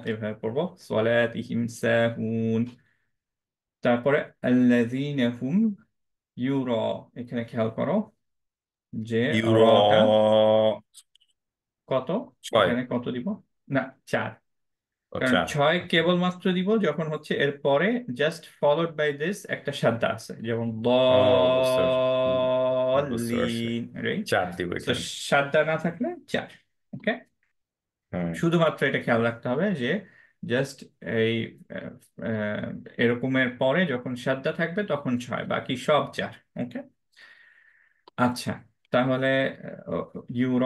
এভাবে পড়বো, সলাতিহিম সাহুন। তারপরে আল্লাযীনা হুম ইউরা, এখানে খেয়াল করো যে ইউরো রটা কত, ছয়। এখানে কত দিব? না, 4। ও কারণ চার। 6 আচ্ছা। কেবলমাত্র দিব যখন হচ্ছে এর পরে জাস্ট ফলোড বাই দিস একটা সাদ্দা আছে, যেমন ও, বুঝতে পারছি। বুঝতে পারছি। দলিন, রাইট? চার দিব তো এখানে। সাদ্দা না থাকলে 4। ওকে, হ্যাঁ। শুধুমাত্র এটা খেয়াল রাখতে হবে যে জাস্ট এই আহ, আহ, এরকমের পরে যখন সাদ্দা থাকবে তখন 6, বাকি সব 4। ওকে, আচ্ছা। তাহলে ইউর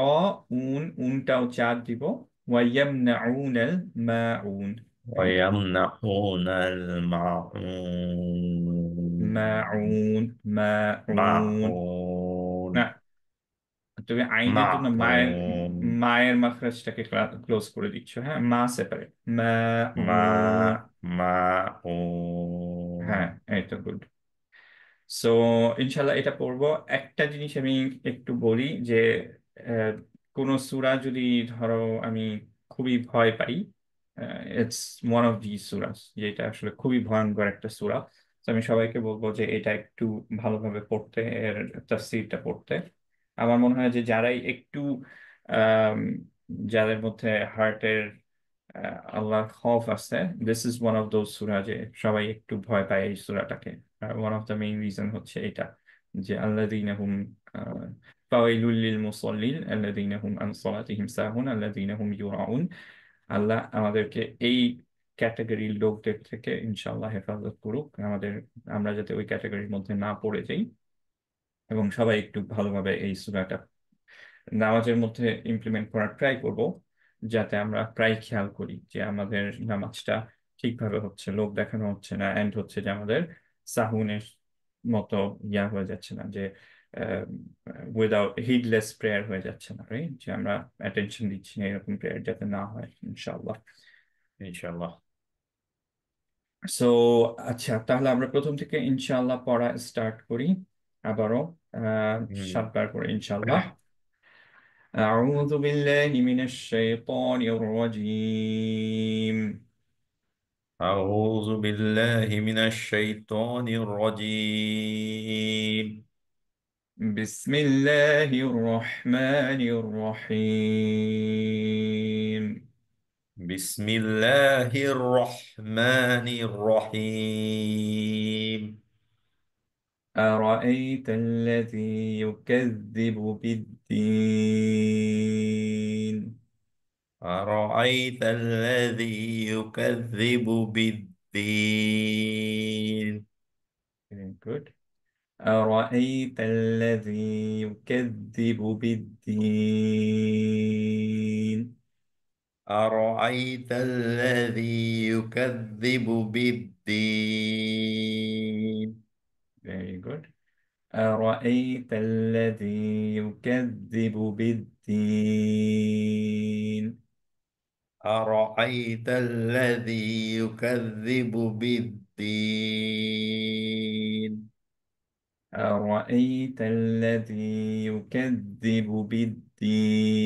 উনটাও 4 দিব। ওয়াইয়ামনাউনাল মাউন, রাইট? ويمنعون الماعون. মাউন, মাউন। মাউন। না, তুমি আইনের জন্য মায়ের মাউন। মায়ের মাখরাজটাকে ক্লোজ করে দিচ্ছ, হ্যাঁ, মা সেপারেট, মা মাউন। হ্যাঁ, মাউন। এই তো গুড। সো ইনশাল্লাহ এটা পড়বো। একটা জিনিস আমি একটু বলি যে আহ, কোনো সূরা যদি ধরো আমি খুবই ভয় পাই, ইটস ওয়ান অফ দি সূরা, যেটা আসলে খুবই ভয়ঙ্কর একটা সূরা। তো আমি সবাইকে বলবো যে এটা একটু ভালোভাবে পড়তে, এর তাফসীরটা পড়তে। আমার মনে হয় যে যারাই একটু আম, যাদের মধ্যে হার্টের আল্লাহ খৌফ আছে, this is one of those সূরা যে সবাই একটু ভয় পায় এই সূরাটাকে। One of the main reason হচ্ছে এটা, যে আল্লাযীনা হুম ফাওয়াইলুল লিল মুসাল্লিন আল্লাযীনা হুম আন সালাতিহিম সাহুন আল্লাযীনা হুম ইউরাউন। আল্লাহ আমাদেরকে এই ক্যাটাগরির লোকদের থেকে ইনশাআল্লাহ হেফাজত করুক, আমাদের, আমরা যাতে ওই ক্যাটাগরির মধ্যে না পড়ে যাই, এবং সবাই একটু ভালোভাবে এই সূরাটা নামাজের মধ্যে ইমপ্লিমেন্ট করার ট্রাই করব, যাতে আমরা প্রায় খেয়াল করি যে আমাদের নামাজটা ঠিকভাবে হচ্ছে, লোক দেখানো হচ্ছে না, এন্ড হচ্ছে যে আমাদের সাহুনের মতো ইয়া হয়ে যাচ্ছে না, যে উইদাউট হিডলেস প্রেয়ার হয়ে যাচ্ছে না, রাইট? যে আমরা অ্যাটেনশন দিচ্ছি না, এরকম প্রেয়ার যাতে না হয় ইনশাআল্লাহ। ইনশাল্লাহ। সো আচ্ছা, তাহলে আমরা প্রথম থেকে ইনশাআল্লাহ পড়া স্টার্ট করি আবারও, হুম। 7 বার করে ইনশাআল্লাহ। أعوذ بالله من الشيطان الرجيم. أعوذ بالله من الشيطان الرجيم. بسم الله الرحمن الرحيم. بسم الله الرحمن الرحيم. أرأيت الذي يكذب بالدين. أرأيت الذي يكذب بالدين. very good. أرأيت الذي يكذب بالدين. أرأيت الذي يكذب بالدين. very good. أرأيت الذي يكذب بالدين. أرأيت الذي يكذب بالدين. أرأيت الذي يكذب بالدين.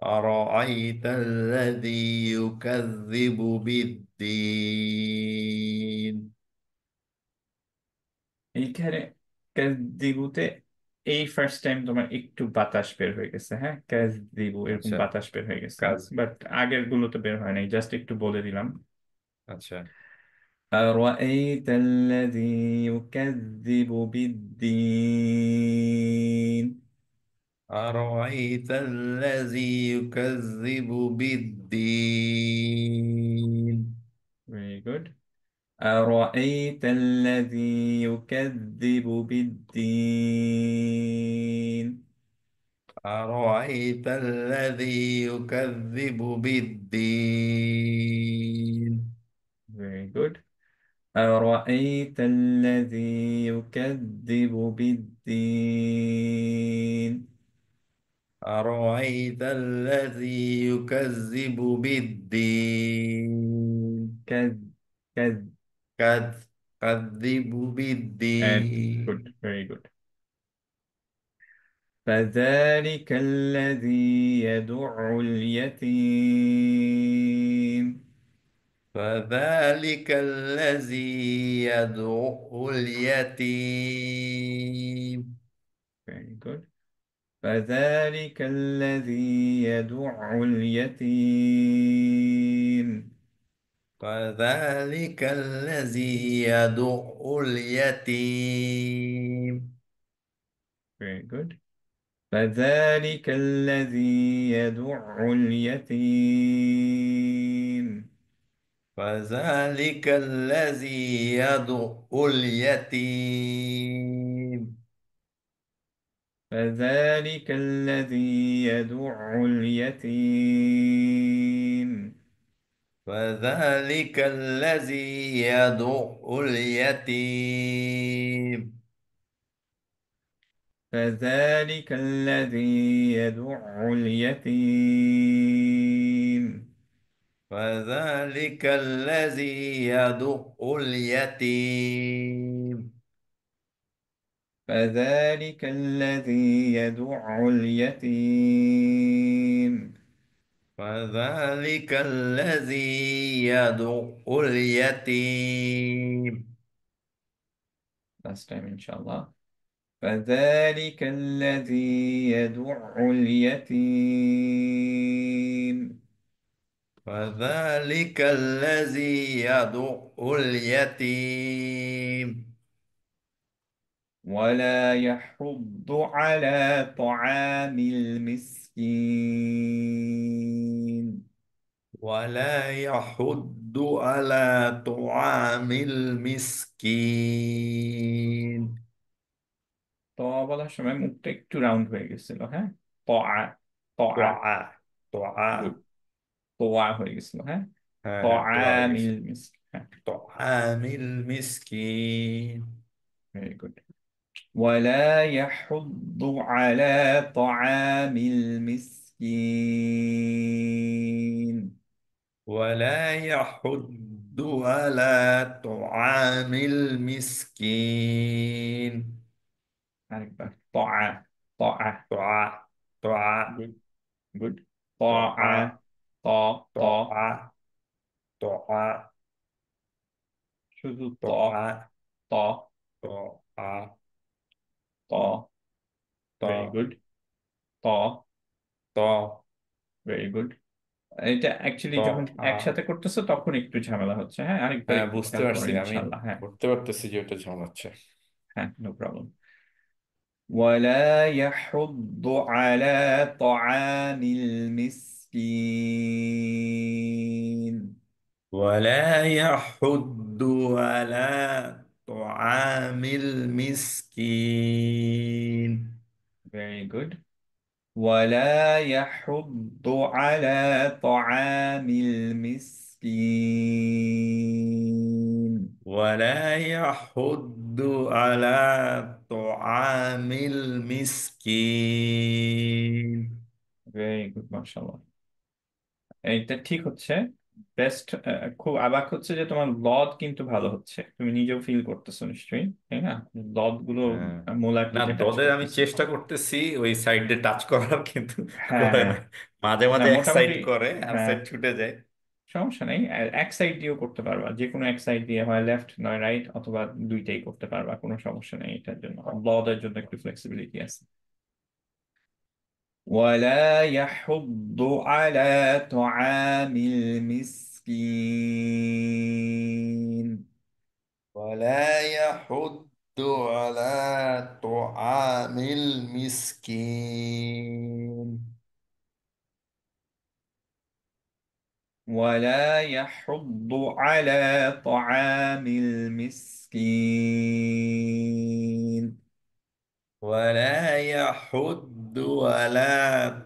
أرأيت الذي يكذب بالدين. এইখানে কাজদিবুতে এই ফার্স্ট টাইম তোমার একটু বাতাস বের হয়ে গেছে, হ্যাঁ, কাজদিবু এরকম আচ্ছা, বাতাস বের হয়ে গেছে, কাজ। বাট আগের গুলোতে বের হয় নাই, জাস্ট একটু বলে দিলাম। আচ্ছা। أرأيت الذي يكذب بالدين. أرأيت الذي يكذب بالدين. very good. أرأيت الذي يكذب بالدين. أرأيت الذي يكذب بالدين. very good. أرأيت الذي يكذب بالدين. أرأيت الذي يكذب بالدين. كذ كذ كذب and بالدين. good, very good. فذلك الذي يدع اليتيم. فذلك الذي يدعو اليتيم. very good. فذلك الذي يدع اليتيم. فذلك الذي يدعو اليتيم. very good. فذلك الذي يدع اليتيم. فذلك الذي يدعو اليتيم. فذلك الذي يدع اليتيم. فذلك الذي يدعو اليتيم. فذلك الذي يدع اليتيم. فذلك الذي يدعو اليتيم. فذلك الذي يدع اليتيم. فذلك الذي يدعو اليتيم. last time inshallah. فذلك الذي يدع اليتيم. فذلك الذي يدعو اليتيم. ولا يحض على طعام المسكين. ولا يحض على طعام المسكين. ত বলার সময় মুখটা একটু রাউন্ড হয়ে গেছিল, হ্যাঁ, ত আ, ত আ, طعا. গুড, طعا. তো আ হয়ে গেছিল, হ্যাঁ, ত হ্যাঁ, হ্যাঁ, আ তো হয়ে গেছে। মিল মিস, হ্যাঁ, طعام المسكين. Very good. ولا يحض على طعام المسكين. ولا يحض على طعام المسكين. আরেকবার طعا، طعا. طعا. طعا. Good, good. طعا، طعا. ط ط طعا. طعا. শুধু ত, طعا. ত طعا. ত, ভেরি طا. গুড, ত, طا. Very good. এটা অ্যাকচুয়ালি যখন طا. একসাথে করতেছো তখন একটু ঝামেলা হচ্ছে, হ্যাঁ, আরেকবার হ্যাঁ, একটু বুঝতে খেয়াল করো পারছি, আমি ইনশাল্লাহ, হ্যাঁ, করতে পারতেছি যে ওটা ঝামেলা হচ্ছে। হ্যাঁ, no problem. ولا يحض على طعام المسكين. ولا يحض على طعام المسكين. Very good. ولا يحض على طعام المسكين. ولا يحض على طعام المسكين. Very good, মাশাআল্লাহ। এইটা ঠিক হচ্ছে। বেস্ট। খুব অবাক হচ্ছে যে তোমার লদ কিন্তু ভালো হচ্ছে, তুমি নিজেও ফিল করতেছো নিশ্চয়ই, তাই না? লদ গুলো হ্যাঁ। মোলারকে না, যে টাচ দদের আমি করতেছে। চেষ্টা করতেছি ওই সাইডে টাচ করার, কিন্তু হ্যাঁ করে হ্যাঁ। না। মাঝে না মাঝে এক সাইড মোটামুটি। করে আর হ্যাঁ সাইড ছুটে যায়। সমস্যা নেই, এক সাইড দিয়েও করতে পারবা, যে কোনো এক সাইড দিয়ে, হয় লেফট নয় রাইট, অথবা দুইটাই করতে পারবা, কোনো সমস্যা নেই। এটার জন্য লদের জন্য একটু ফ্লেক্সিবিলিটি আছে। ولا يحض على طعام المسكين. ولا يحض على طعام المسكين. ولا يحض على طعام المسكين. ولا يحض على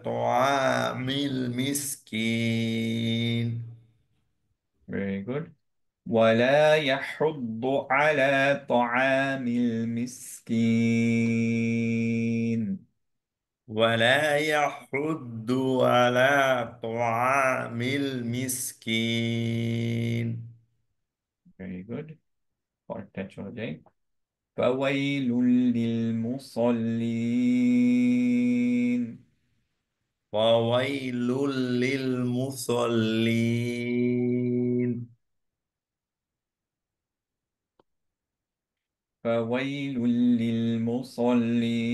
طعام المسكين. Very good. ولا يحض على طعام المسكين. ولا يحض على طعام المسكين. Very good. পরেরটা চলে যাই। فويل للمصلين. وويل للمصلين. فويل للمصلين.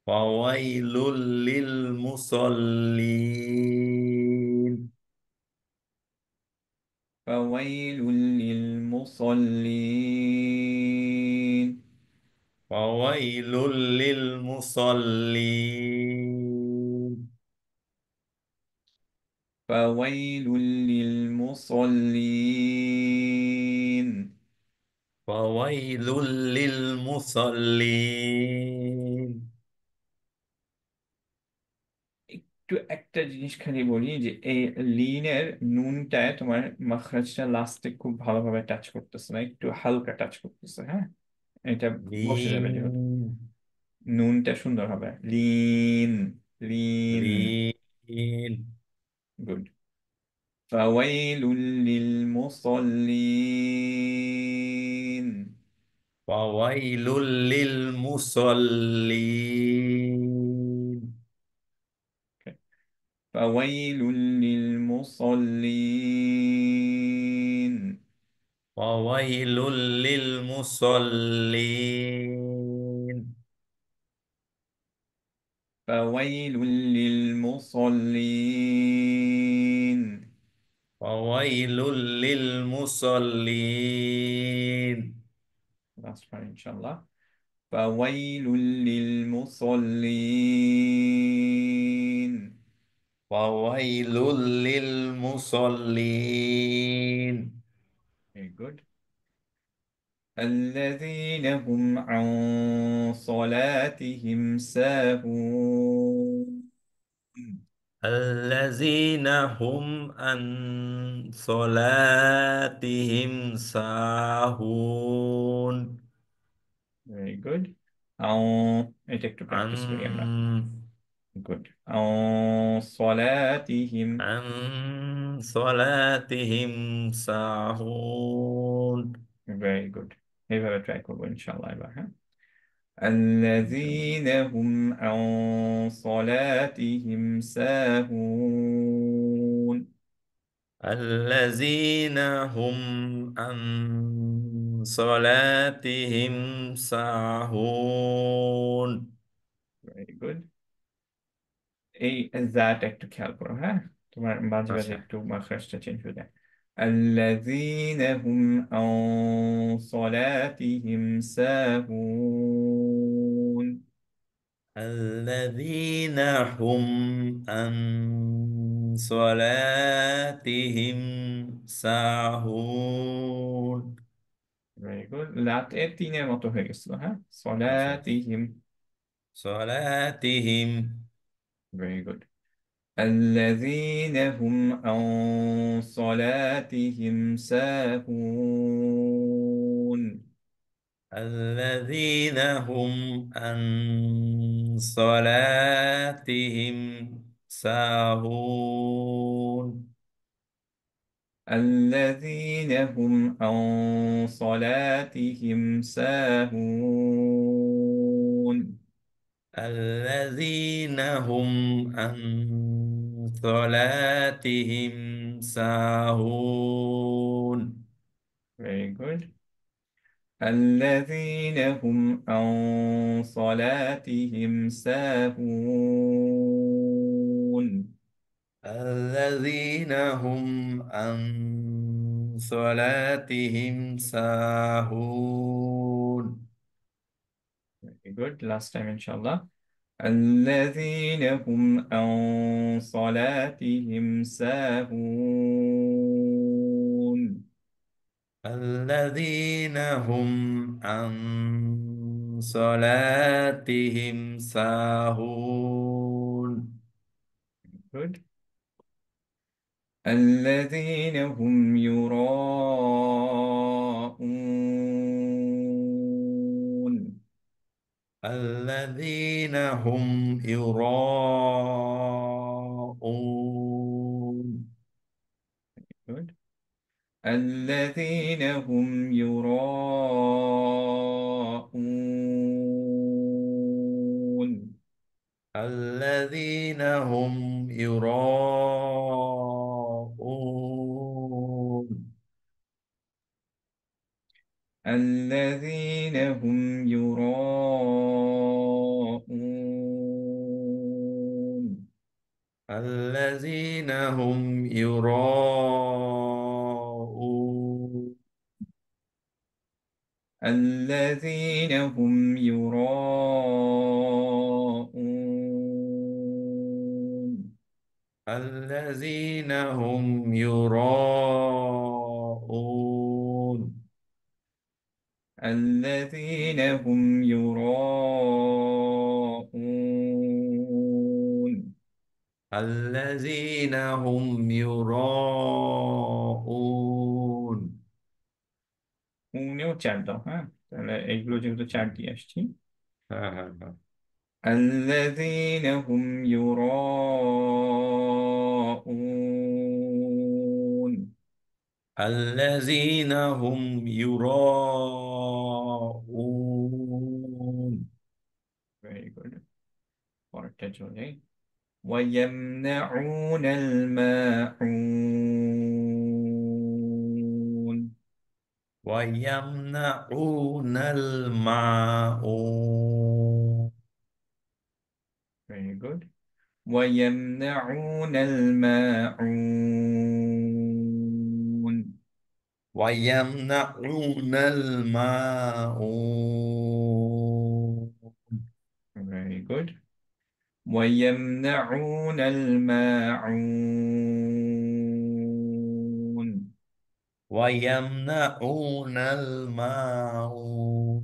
وويل للمصلين. فويل للمصلين. وويل للمصلين. فويل للمصلين. وويل للمصلين. একটু একটা জিনিস খালি বলি যে এই লিনের নুনটায় তোমার মাখরাজটা লাস্টে খুব ভালোভাবে টাচ করতেছে না, একটু হালকা টাচ করতেছে, হ্যাঁ। এটা বসে যাবে যেহেতু। لين. নুনটা সুন্দর হবে, Lin. Lin. لين. Good. فويل للمصلين. وويل للمصلين. فويل للمصلين. وويل للمصلين. فويل للمصلين. وويل للمصلين. last one inshallah. فويل للمصلين. وويل للمصلين. Very good. الذين هم عن صلاتهم ساهون. الذين هم عن صلاتهم ساهون. Very good. এটা একটু প্র্যাকটিস করি আমরা। عن Good. صلاتهم. عن صلاتهم ساهون. Very good. এইভাবে ট্রাই করবো ইনশাল্লাহ এবার, হ্যাঁ। إن شاء الله. الذين هم عن صلاتهم ساهون. الذين هم عن صلاتهم ساهون. Very good. এই that একটু খেয়াল করো, হ্যাঁ। তোমার মাঝে মাঝে আচ্ছা। একটু মাখরাজটা চেঞ্জ হয়ে যায়। الذين هم عن صلاتهم ساهون. الذين هم عن صلاتهم ساهون. Very good. লাট এ তিনের মতো হয়ে গেছিল, হ্যাঁ, আচ্ছা আচ্ছা। صلاتهم. صلاتهم. Very good. الذين هم عن صلاتهم ساهون. الذين هم عن صلاتهم ساهون. الذين هم عن صلاتهم ساهون. الذين هم عن صلاتهم ساهون. Very good. الذين هم عن صلاتهم ساهون. الذين هم عن صلاتهم ساهون. Very good. Last time, inshallah. الذين هم عن صلاتهم ساهون. الذين هم عن صلاتهم ساهون. Good. الذين هم يراءون. الذين هم يراءون. Good. الذين هم يراءون. الذين هم يراءون. الذين هم يراءون. الذين هم يراءون. الذين هم يراءون. الذين هم يراءون. الذين هم يراءون. الذين هم يراءون. উনিও চার দাও, হ্যাঁ, তাহলে এগুলো যেহেতু চার দিয়ে আসছি। হ্যাঁ হ্যাঁ হ্যাঁ। الذين هم يراءون. الذين هم يراءون. Very good. পরেরটা চলে। ويمنعون الماعون. ويمنعون الماعون. Very good. ويمنعون الماعون. ويمنعون الماعون. Very good. ويمنعون الماعون. ويمنعون الماعون.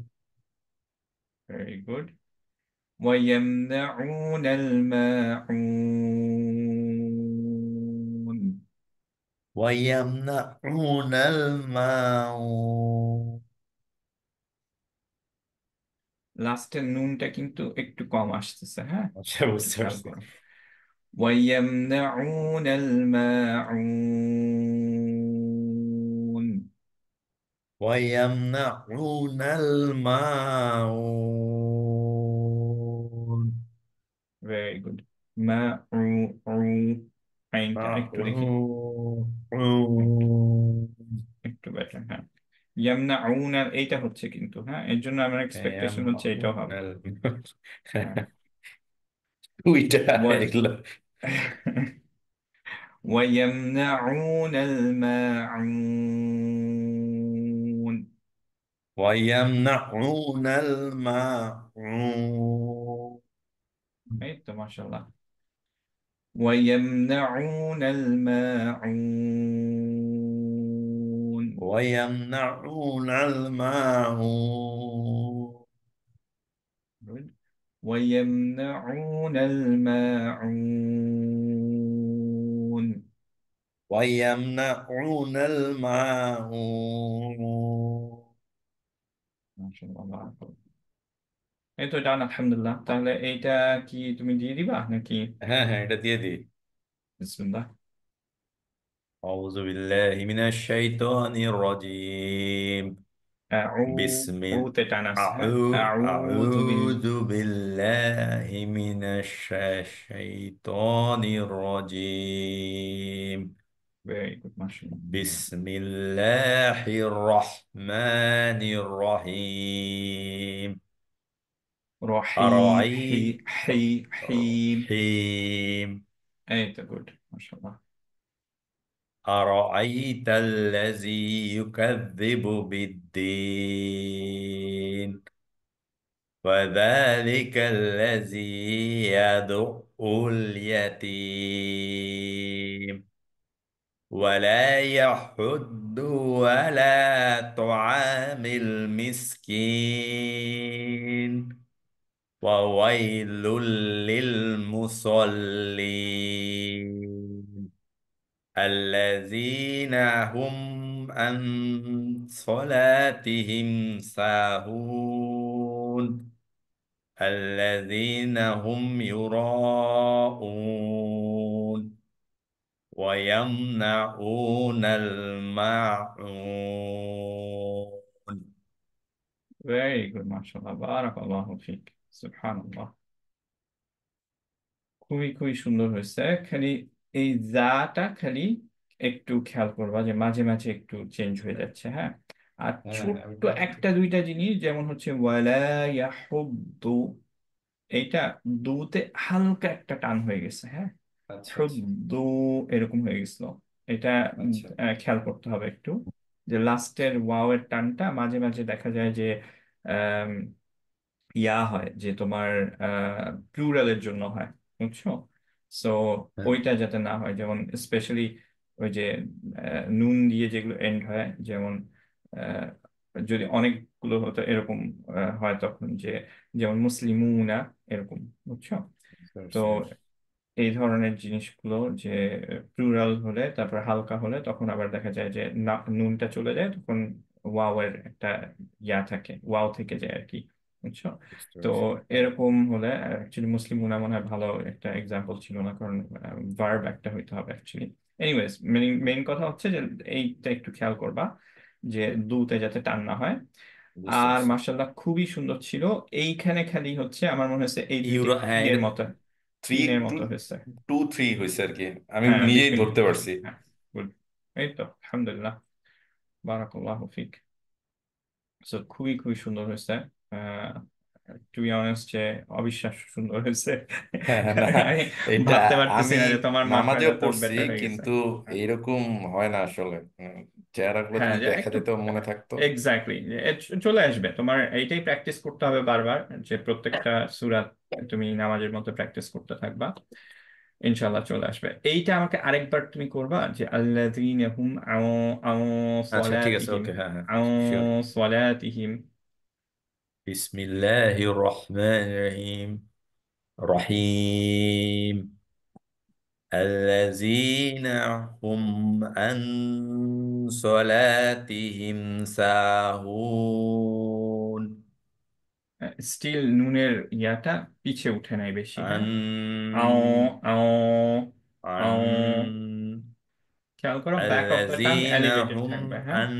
Very good. ويمنعون الماعون. ويمنعون الماعون. লাস্টের নুনটা কিন্তু একটু কম আসতেছে, হ্যাঁ, আচ্ছা একটু বুঝতে খেয়াল পারছি। করো। ويمنعون الماعون. ويمنعون الماعون. Very good. আইনটা একটু দেখি, একটু মাউন। একটু বেটার, হ্যাঁ। ইয়ামনাউন আর এইটা হচ্ছে কিন্তু, হ্যাঁ, এর জন্য আমার এক্সপেকটেশন হচ্ছে এটাও হবে। হ্যাঁ। ওইটা ওয়াই এগুলো। ويمنعون الماعون. ويمنعون الماعون. এই তো মাশাআল্লাহ। ويمنعون الماعون. ويمنعون الماعون. Good. ويمنعون الماعون. ويمنعون الماعون. মাশাআল্লাহ বারাকাল্লাহ। এই তো ডান আলহামদুলিল্লাহ। তাহলে এইটা কি তুমি দিয়ে দিবা নাকি? হ্যাঁ হ্যাঁ, এটা দিয়ে দিই। বিসমিল্লাহ। أعوذ بالله من الشيطان الرجيم. بسم তে টান আছে, হ্যাঁ। আউযু বিল أعوذ بالله من الشيطان الرجيم. ভেরি গুড মাশাআল্লাহ। بسم الله الرحمن الرحيم. রহিম হি أرأيت হি হিম। حين এই তো গুড মাশাআল্লাহ। أرأيت الذي يكذب بالدين. وذلك الذي يدع اليتيم ولا يحد ولا طعام المسكين وويل للمصلين الذين هم عن صلاتهم ساهون الذين هم يراءون ويمنعون الماعون. ভেরি গুড মাশাআল্লাহ বারাকাল্লাহু ফিক। সুবহানাল্লাহ। খুবই খুবই সুন্দর হয়েছে। খালি এই জাটা খালি একটু খেয়াল করবা যে মাঝে মাঝে একটু চেঞ্জ হয়ে যাচ্ছে, হ্যাঁ। আর হ্যাঁ, ছোট্ট একটা দুইটা জিনিস, যেমন হচ্ছে ওয়ালা ইয়াহুদ্দু, এইটা দুতে হালকা একটা টান হয়ে গেছে, হ্যাঁ। আচ্ছা আচ্ছা হুদ্দু এরকম হয়ে গেছিল। এটা আচ্ছা। খেয়াল করতে হবে একটু, যে লাস্টের ওয়াও এর টানটা মাঝে মাঝে দেখা যায় যে ইয়া হয়, যে তোমার প্লুরালের জন্য হয়, বুঝছো? সো হ্যাঁ, ওইটা যাতে না হয়, যেমন স্পেশালি ওই যে নুন দিয়ে যেগুলো এন্ড হয়, যেমন আহ, যদি অনেকগুলো হতো এরকম হয় তখন, যে যেমন মুসলিমুনা এরকম, বুঝছো? বুঝতে তো পারছি। এই ধরনের জিনিসগুলো, যে প্লুরাল হলে তারপর হালকা হলে তখন আবার দেখা যায় যে নুনটা চলে যায়, তখন ওয়াও এর একটা ইয়া থাকে, ওয়াও থেকে যায় আর কি, বুঝছো? বুঝতে তো পারছি। এরকম হলে অ্যাকচুয়ালি মুসলিম মুনা মনে হয় ভালো একটা এক্সাম্পল ছিল না, কারণ ভার্ব একটা হইতে হবে অ্যাকচুয়ালি। এনিওয়েজ, মেইন কথা হচ্ছে যে এইটা একটু খেয়াল করবা, যে দুতে যাতে টান না হয়। বুঝতে আর পারছি। মার্শাল্লাহ খুবই সুন্দর ছিল। এইখানে খালি হচ্ছে আমার মনে হচ্ছে এই দুইটা ইউরো, হ্যাঁ, তীরের এটা মতো, থ্রি তিনের টু মতো হয়েছে। টু থ্রি হয়েছে আর কি। আমি হ্যাঁ নিজেই বিটুইন, ধরতে পারছি। হ্যাঁ গুড। এই তো আলহামদুলিল্লাহ, বারাকাল্লাহু ফিক। সো খুবই খুবই সুন্দর হয়েছে। টু বি অনেস্ট, যে অবিশ্বাস্য সুন্দর হয়েছে। হ্যাঁ না, আমি এটা ভাবতে পারতেছি আমি না যে তোমার মাথায় নামাজেও এত পড়ছি, বেটার হয়ে গেছে। কিন্তু হ্যাঁ, এইরকম হয় না আসলে। চেহারাগুলো হ্যাঁ, যদি যে দেখা একটু যেত, মনে থাকতো। এক্স্যাক্টলি চলে আসবে। তোমার এইটাই প্র্যাকটিস করতে হবে বারবার, যে প্রত্যেকটা সূরা তুমি নামাজের মতো প্র্যাকটিস করতে থাকবা, ইনশাল্লাহ চলে আসবে। এইটা আমাকে আরেকবার তুমি করবা, যে আল্লাযীনা হুম আও আও আচ্ছা ঠিক আছে, সালাতিহিম, ওকে, হ্যাঁ হ্যাঁ, আও শিওর। সালাতিহিম। বিসমিল্লাহির রহমানির রহিম। রহিম। الذين هم عن صلاتهم ساهون. স্টিল নুনের ইয়াটা পিছে উঠে নাই বেশি, হ্যাঁ। আও عن আও আও, عن খেয়াল করো back of the tongue الذين elevated থাকবে, هم হ্যাঁ। عن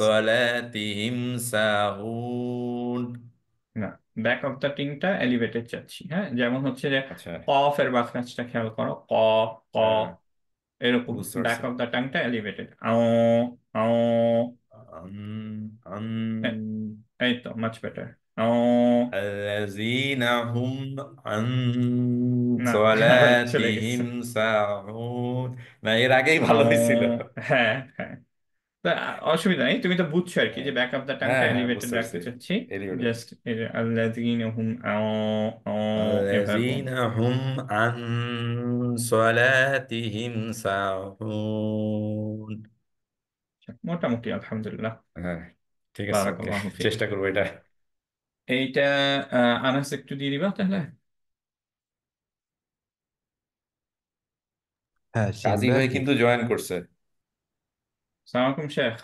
صلاتهم ساهون. না, ব্যাক অফ দ্য টিংটা এলিভেটেড চাচ্ছি, হ্যাঁ। যেমন হচ্ছে যে আচ্ছা, কফের বাকনাচটা খেয়াল করো, ক ক হ্যাঁ হ্যাঁ, এরকম, বুঝতে ব্যাক পারছি। অফ দ্য টাংটা এলিভেটেড, আও আও। এ- عن এই তো মাচ বেটার, আও। الذين هم عن না আবার চলে গেছে। সলাতিহিম সাহুন। না, এর আগেই ও ভালো হয়েছিল। হ্যাঁ হ্যাঁ, তা অসুবিধা নেই, তুমি তো বুঝছো আর কি হ্যাঁ যে ব্যাক অফ দ্য টাংটা হ্যাঁ হ্যাঁ, এলিভেটেড বুঝতে পারছি। রাখতে চাচ্ছি। এলিভেটেড। জাস্ট আল্লাযীনা হুম এভাবে বলবো। الذين هم عن صلاتهم ساهون। মোটামুটি আলহামদুলিল্লাহ। হ্যাঁ, ঠিক আছে, ওকে। বারাকাল্লাহু ফিক। চেষ্টা করবো এটা। এইটা আনাস একটু দিয়ে দিবা তাহলে। হ্যাঁ, কাজী সিমরা ভাই কি? কিন্তু জয়েন করছে। সালাম আলাইকুম শেখ,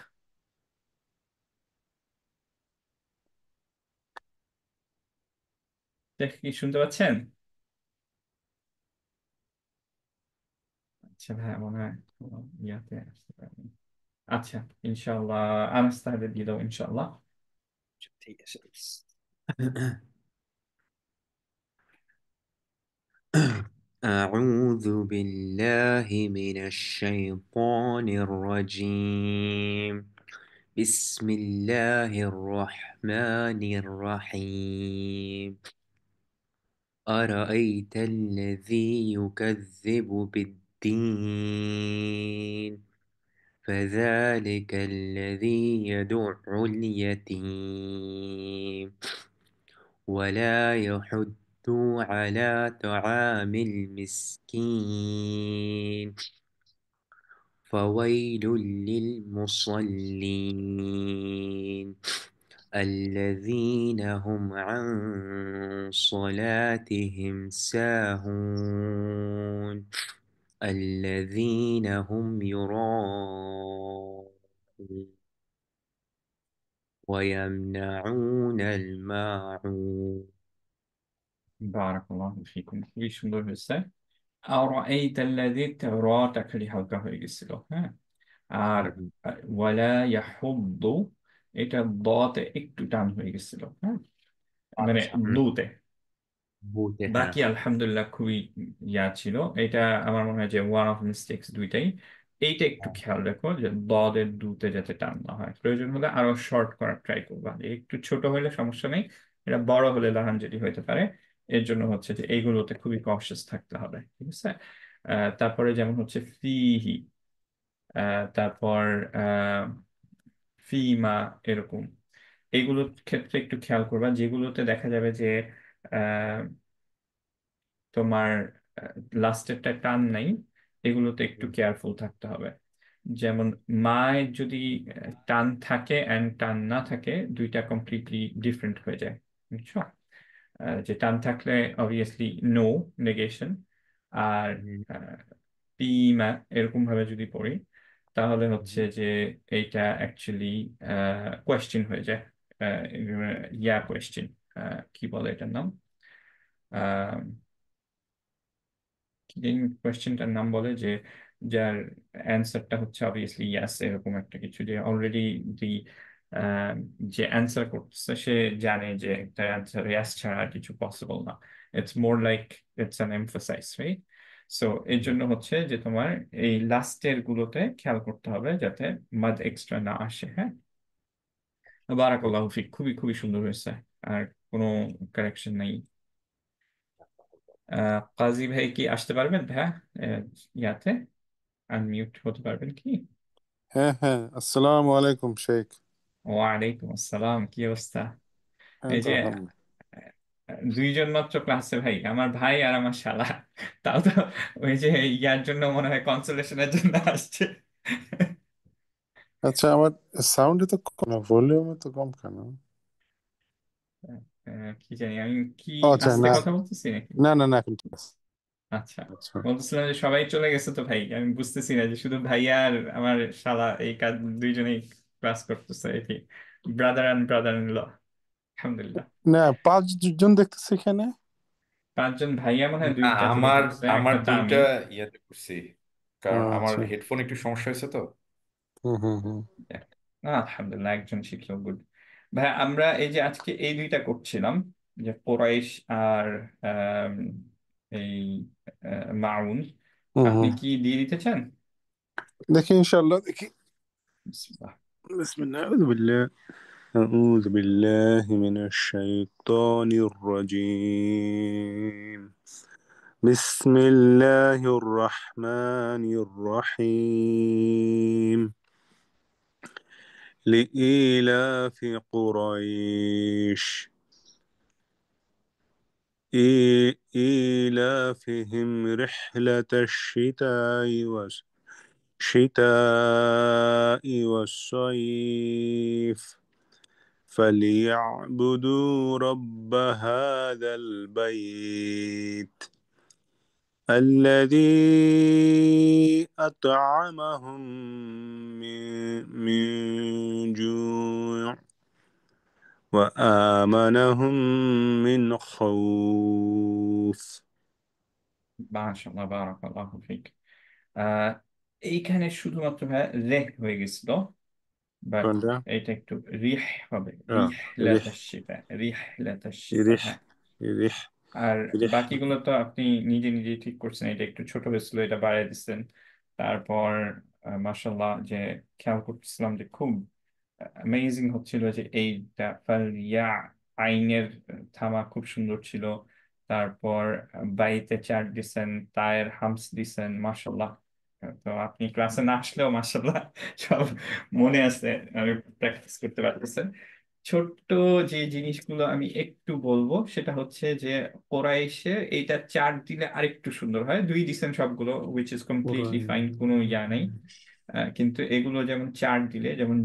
শেখ কি শুনতে পাচ্ছেন? আচ্ছা ভাই মনে হয় কোনো ইয়াতে আসতে পারেনি। আচ্ছা, ইনশাআল্লাহ আনাস তাহলে দিয়ে দাও ইনশাআল্লাহ। ঠিক আছে। أعوذ بالله من الشيطان الرجيم. بسم الله الرحمن الرحيم. أرأيت الذي يكذب بالدين فذلك الذي يدع اليتيم ولا يحد على طعام المسكين فويل للمصلين الذين هم عن صلاتهم ساهون الذين هم يراءون ويمنعون الماعون. বারাকাল্লাহু ফিকুম, খুবই সুন্দর হয়েছে। আর এই তাল্লাযী, রটা খালি হালকা হয়ে গেছিল, হ্যাঁ। আর হুম, ওয়ালা ইয়াহুদ্দু, এটা দতে একটু টান হয়ে গেছিল, হ্যাঁ, মানে আচ্ছা। দুতে। বুঝে, হ্যাঁ। বাকি আলহামদুলিল্লাহ খুবই ইয়া ছিল। এটা আমার মনে হয় যে ওয়ান অফ মিস্টেক্স দুইটাই। এইটা একটু হ্যাঁ, খেয়াল রাখো যে দদের দুতে যাতে টান না হয়, প্রয়োজন হলে আরো শর্ট করার ট্রাই করবা। একটু ছোট হলে সমস্যা নেই, এটা বড় হলে লাহানজেরি হইতে পারে। এর জন্য হচ্ছে যে এইগুলোতে খুবই কশাস থাকতে হবে, ঠিক আছে। তারপরে যেমন হচ্ছে ফিহি, তারপর আহ ফিমা, এরকম এইগুলোর ক্ষেত্রে একটু খেয়াল করবা, যেগুলোতে দেখা যাবে যে তোমার লাস্টেরটা টান নাই, এগুলোতে একটু কেয়ারফুল থাকতে হবে। যেমন মায়ের যদি টান থাকে অ্যান্ড টান না থাকে, দুইটা কমপ্লিটলি ডিফারেন্ট হয়ে যায়, বুঝছো। যে টান থাকলে অবভিয়াসলি নো, নেগেশন। আর হুম, পিমা এরকম ভাবে যদি পড়ি, তাহলে হচ্ছে হুম, যে এইটা অ্যাকচুয়ালি কোয়েশ্চেন হয়ে যায়। ইয়া কোয়েশ্চেন, কি বলে এটার নাম, কি কোয়েশ্চেনটার নাম বলে, যে যার অ্যান্সারটা হচ্ছে অবভিয়াসলি ইয়াস, এরকম একটা কিছু, যে অলরেডি দি যে অ্যান্সার করছে সে জানে যে তার অ্যান্সার ইয়াস ছাড়া আর কিছু পসিবল না। It's more like it's an emphasize, right. So এর হুম। জন্য হচ্ছে যে তোমার এই লাস্টের গুলোতে খেয়াল করতে হবে যাতে মাদ এক্সট্রা না আসে, হ্যাঁ। বারাকাল্লাহু ফিক, খুবই খুবই সুন্দর হয়েছে। আর কোনো কারেকশন নাই। কাজী ভাই কি আসতে পারবেন ভাইয়া? ইয়াতে আনমিউট হতে পারবেন কি? হ্যাঁ হ্যাঁ, আসসালামু আলাইকুম শেখ। ওয়ালাইকুম আসসালাম, কি অবস্থা? এই এই তো যে আলহামদুলিল্লাহ। দুইজন মাত্র ক্লাসে ভাই, আমার ভাই আর আমার শালা। তাও তো ওই যে ইয়ার জন্য মনে হয় কনসোলেশনের জন্য আসছে। আচ্ছা, আমার সাউন্ড তো কম, ভলিউম তো কম কেন? কি জানি আমি, কি ও আচ্ছা, আস্তে না কথা বলতেছি নাকি? না না না, এখন ঠিক আছে। আচ্ছা, আচ্ছা বলতেছিলাম যে সবাই চলে গেছে তো ভাই, আমি বুঝতেছি না যে শুধু ভাইয়া আর আমার শালা এই কাজ দুইজনেই ক্লাস করতেছে আর কি। Brother and brother in law, আলহামদুলিল্লাহ। না, পাঁচ জন দেখতেছি এখানে। পাঁচজন ভাইয়া মনে হয় না, দুইটা থেকে আমার ঢুকছে, আমার একটা তো দুইটা আমি। ইয়াতে করছি, ও কারণ আমার আচ্ছা। হেডফোন একটু সমস্যা হয়েছে তো। হুম হুম হুম। যাক, আলহামদুলিল্লাহ একজন শিখলো, গুড। ভাই আমরা এই যে আজকে এই দুইটা করছিলাম, যে কোরাইশ আর আম, এই মাউন, হুম আপনি হুম। কি দিয়ে দিতে চান? দেখি ইনশাআল্লাহ, দেখি। বিসমিল্লাহ। বিসমিল্লাহ, আউযু বিল্লাহ। أعوذ بالله من الشيطان الرجيم. بسم الله الرحمن الرحيم لإيلاف قريش إيلافهم رحلة الشتاء والصيف فليعبدوا رب هذا البيت الذي أطعمهم من جوع وآمنهم من خوف মাশাআল্লাহ, বারাকাল্লাহু ফিক। আহ এইখানে শুধুমাত্র ভাইয়া রেহ হয়ে গেছিল, বাট كوندا এটা একটু রিহ হবে, ريح রিহলাতাশিফা, রিহলাতাশিফা। يريح হ্যাঁ, يريح আর يريح বাকিগুলো তো আপনি নিজে নিজে ঠিক করছেন, এটা একটু ছোট হয়েছিল, এটা বাড়ায় দিচ্ছেন। তারপর মাশাল্লাহ, যে খেয়াল করতেছিলাম যে খুব অ্যামেজিং হচ্ছিল যে এইটা ফালিয়া, আইনের থামা খুব সুন্দর ছিল। তারপর বাইতে চার দিছেন, তায়ের হামস দিছেন, মাশাল্লাহ। তো আপনি ক্লাসে না আসলেও মাশাল্লাহ সব মনে আছে, প্র্যাকটিস করতে পারতেছেন। ছোট্ট যে জিনিসগুলো আমি একটু বলবো সেটা হচ্ছে যে কোরাইশে এইটা চার দিলে আরেকটু সুন্দর হয়, দুই দিছেন সবগুলো, উইচ ইজ কমপ্লিটলি ফাইন, কোনো ইয়া নেই। قريش কিন্তু এগুলো যেমন চার দিলে, যেমন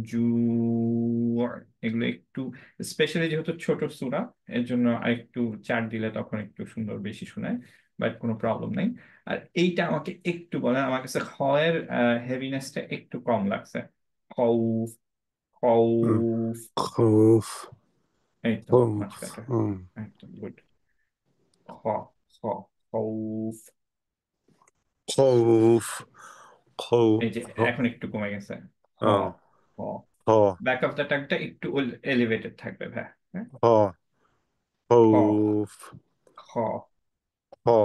এগুলো একটু স্পেশালি যেহেতু ছোট সূরা, এর জন্য আরেকটু চার দিলে তখন একটু সুন্দর বেশি শোনায়, বাট কোনো প্রবলেম নাই। আর এইটা আমাকে একটু বলেন, আমার কাছে খয়ের হেভিনেসটা একটু কম লাগছে। খৌফ, খৌফ, خوف এই তো মাছ خوف বেটার, একদম গুড। খ, খ, খৌফ। خوف এই যে خوف এখন একটু কমে গেছে। খ, খ, ها ব্যাক অফ দ্য টাংটা একটু এলিভেটেড থাকবে ভাই। হ্যাঁ, ها খ, خوف খ, ها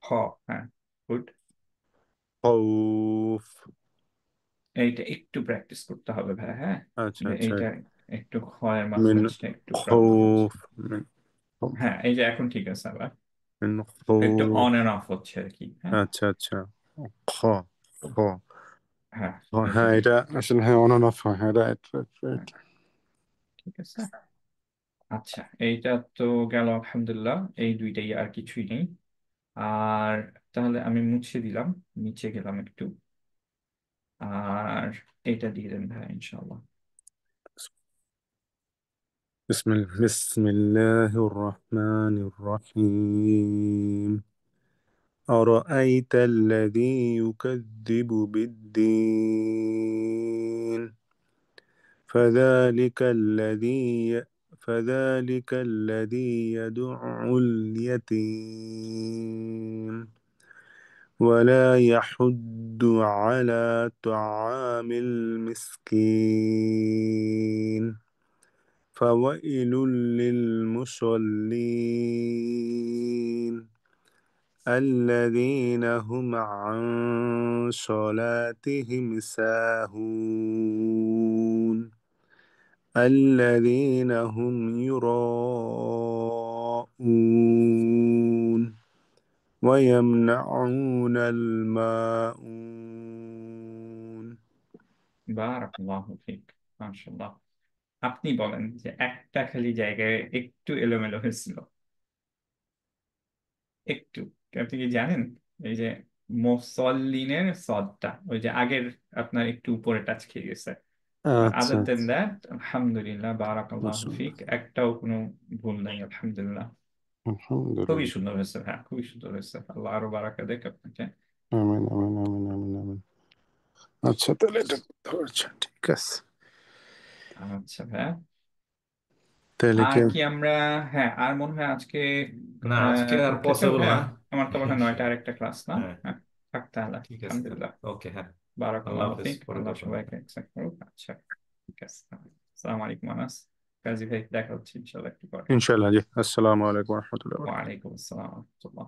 খ। হ্যাঁ, গুড। خوف এইটা একটু প্র্যাকটিস করতে হবে ভাই। হ্যাঁ, আচ্ছা যে আচ্ছা এইটা একটু খয়ের من মাখরাজটা একটু প্রবলেম হচ্ছে। خوف من خوف হ্যাঁ, এই যে এখন ঠিক আছে আবার, من একটু خوف অন এন্ড অফ হচ্ছে আর কি। হ্যাঁ, আচ্ছা আচ্ছা خا خا হ্যাঁ, এই যে হ্যাঁ ঠিক। এটা আসলে হ্যাঁ অন অফ হয় হ্যাঁ রাইট রাইট হ্যাঁ, রাইট ঠিক আছে। আচ্ছা, এইটা তো গেল আলহামদুলিল্লাহ, এই দুইটাই, আর কিছুই নেই। আর তাহলে আমি মুছে দিলাম, নিচে গেলাম একটু, আর এটা দিয়ে দেন ভাই ইনশাল্লাহ। بسم الله الرحمن الرحيم أرأيت الذي يكذب بالدين فذلك الذي فذلك الذي يدع اليتيم ولا يحض على طعام المسكين فويل للمصلين الذين هم عن صلاتهم ساهون الذين هم يراءون ويمنعون الماءون বারাকাল্লাহু ফিক, মাশাআল্লাহ। আপনি বলেন যে একটা খালি জায়গায় একটু এলোমেলো হয়েছিল, একটু। আপনি কি জানেন এই যে মুসল্লিনের সদটা, ওই যে আগের আপনার একটু উপরে টাচ খেয়ে গেছে। আদার আচ্ছা দেন দ্যাট আলহামদুলিল্লাহ, বারাকাল্লাহু মাশাআল্লাহ ফিক, একটাও কোনো ভুল নাই আলহামদুলিল্লাহ। খুবই আলহামদুলিল্লাহ সুন্দর হয়েছে, হ্যাঁ খুবই সুন্দর হয়েছে, আল্লাহ আরো বারাকা দেখ আপনাকে। আমিন আমিন আমিন আমিন আমিন আচ্ছা তাহলে এটা আচ্ছা ঠিক আছে আচ্ছা ভাইয়া, তাহলে আর কি কি আমরা, হ্যাঁ আর মনে হয় আজকে না, আজকে আর করতেছে পসিবল ভাইয়া। না। আমার তো মনে হয় নয়টা ইনশাল্লাহ। আরেকটা ক্লাস না। হ্যাঁ, হ্যাঁ, থাক তাহলে, ঠিক আছে তাহলে। আলহামদুলিল্লাহ। ওকে, হ্যাঁ। আল্লাহ বারাকাল্লাহু হাফেজ, ফিক, পরে আল্লাহ কথা হবে। সবাইকে অ্যাকসেপ্ট করুক। আচ্ছা, ঠিক আছে। আসসালামু আলাইকুম আনাস, কাজী ভাই, দেখা হচ্ছে ইনশাআল্লাহ একটু পরে। ইনশাআল্লাহ জি আসসালামু আলাইকুম ওয়া রাহমাতুল্লাহি ওয়া বারাকাতুহু ওয়ালাইকুম আসসালাম ওয়া রাহমাতুল্লাহ।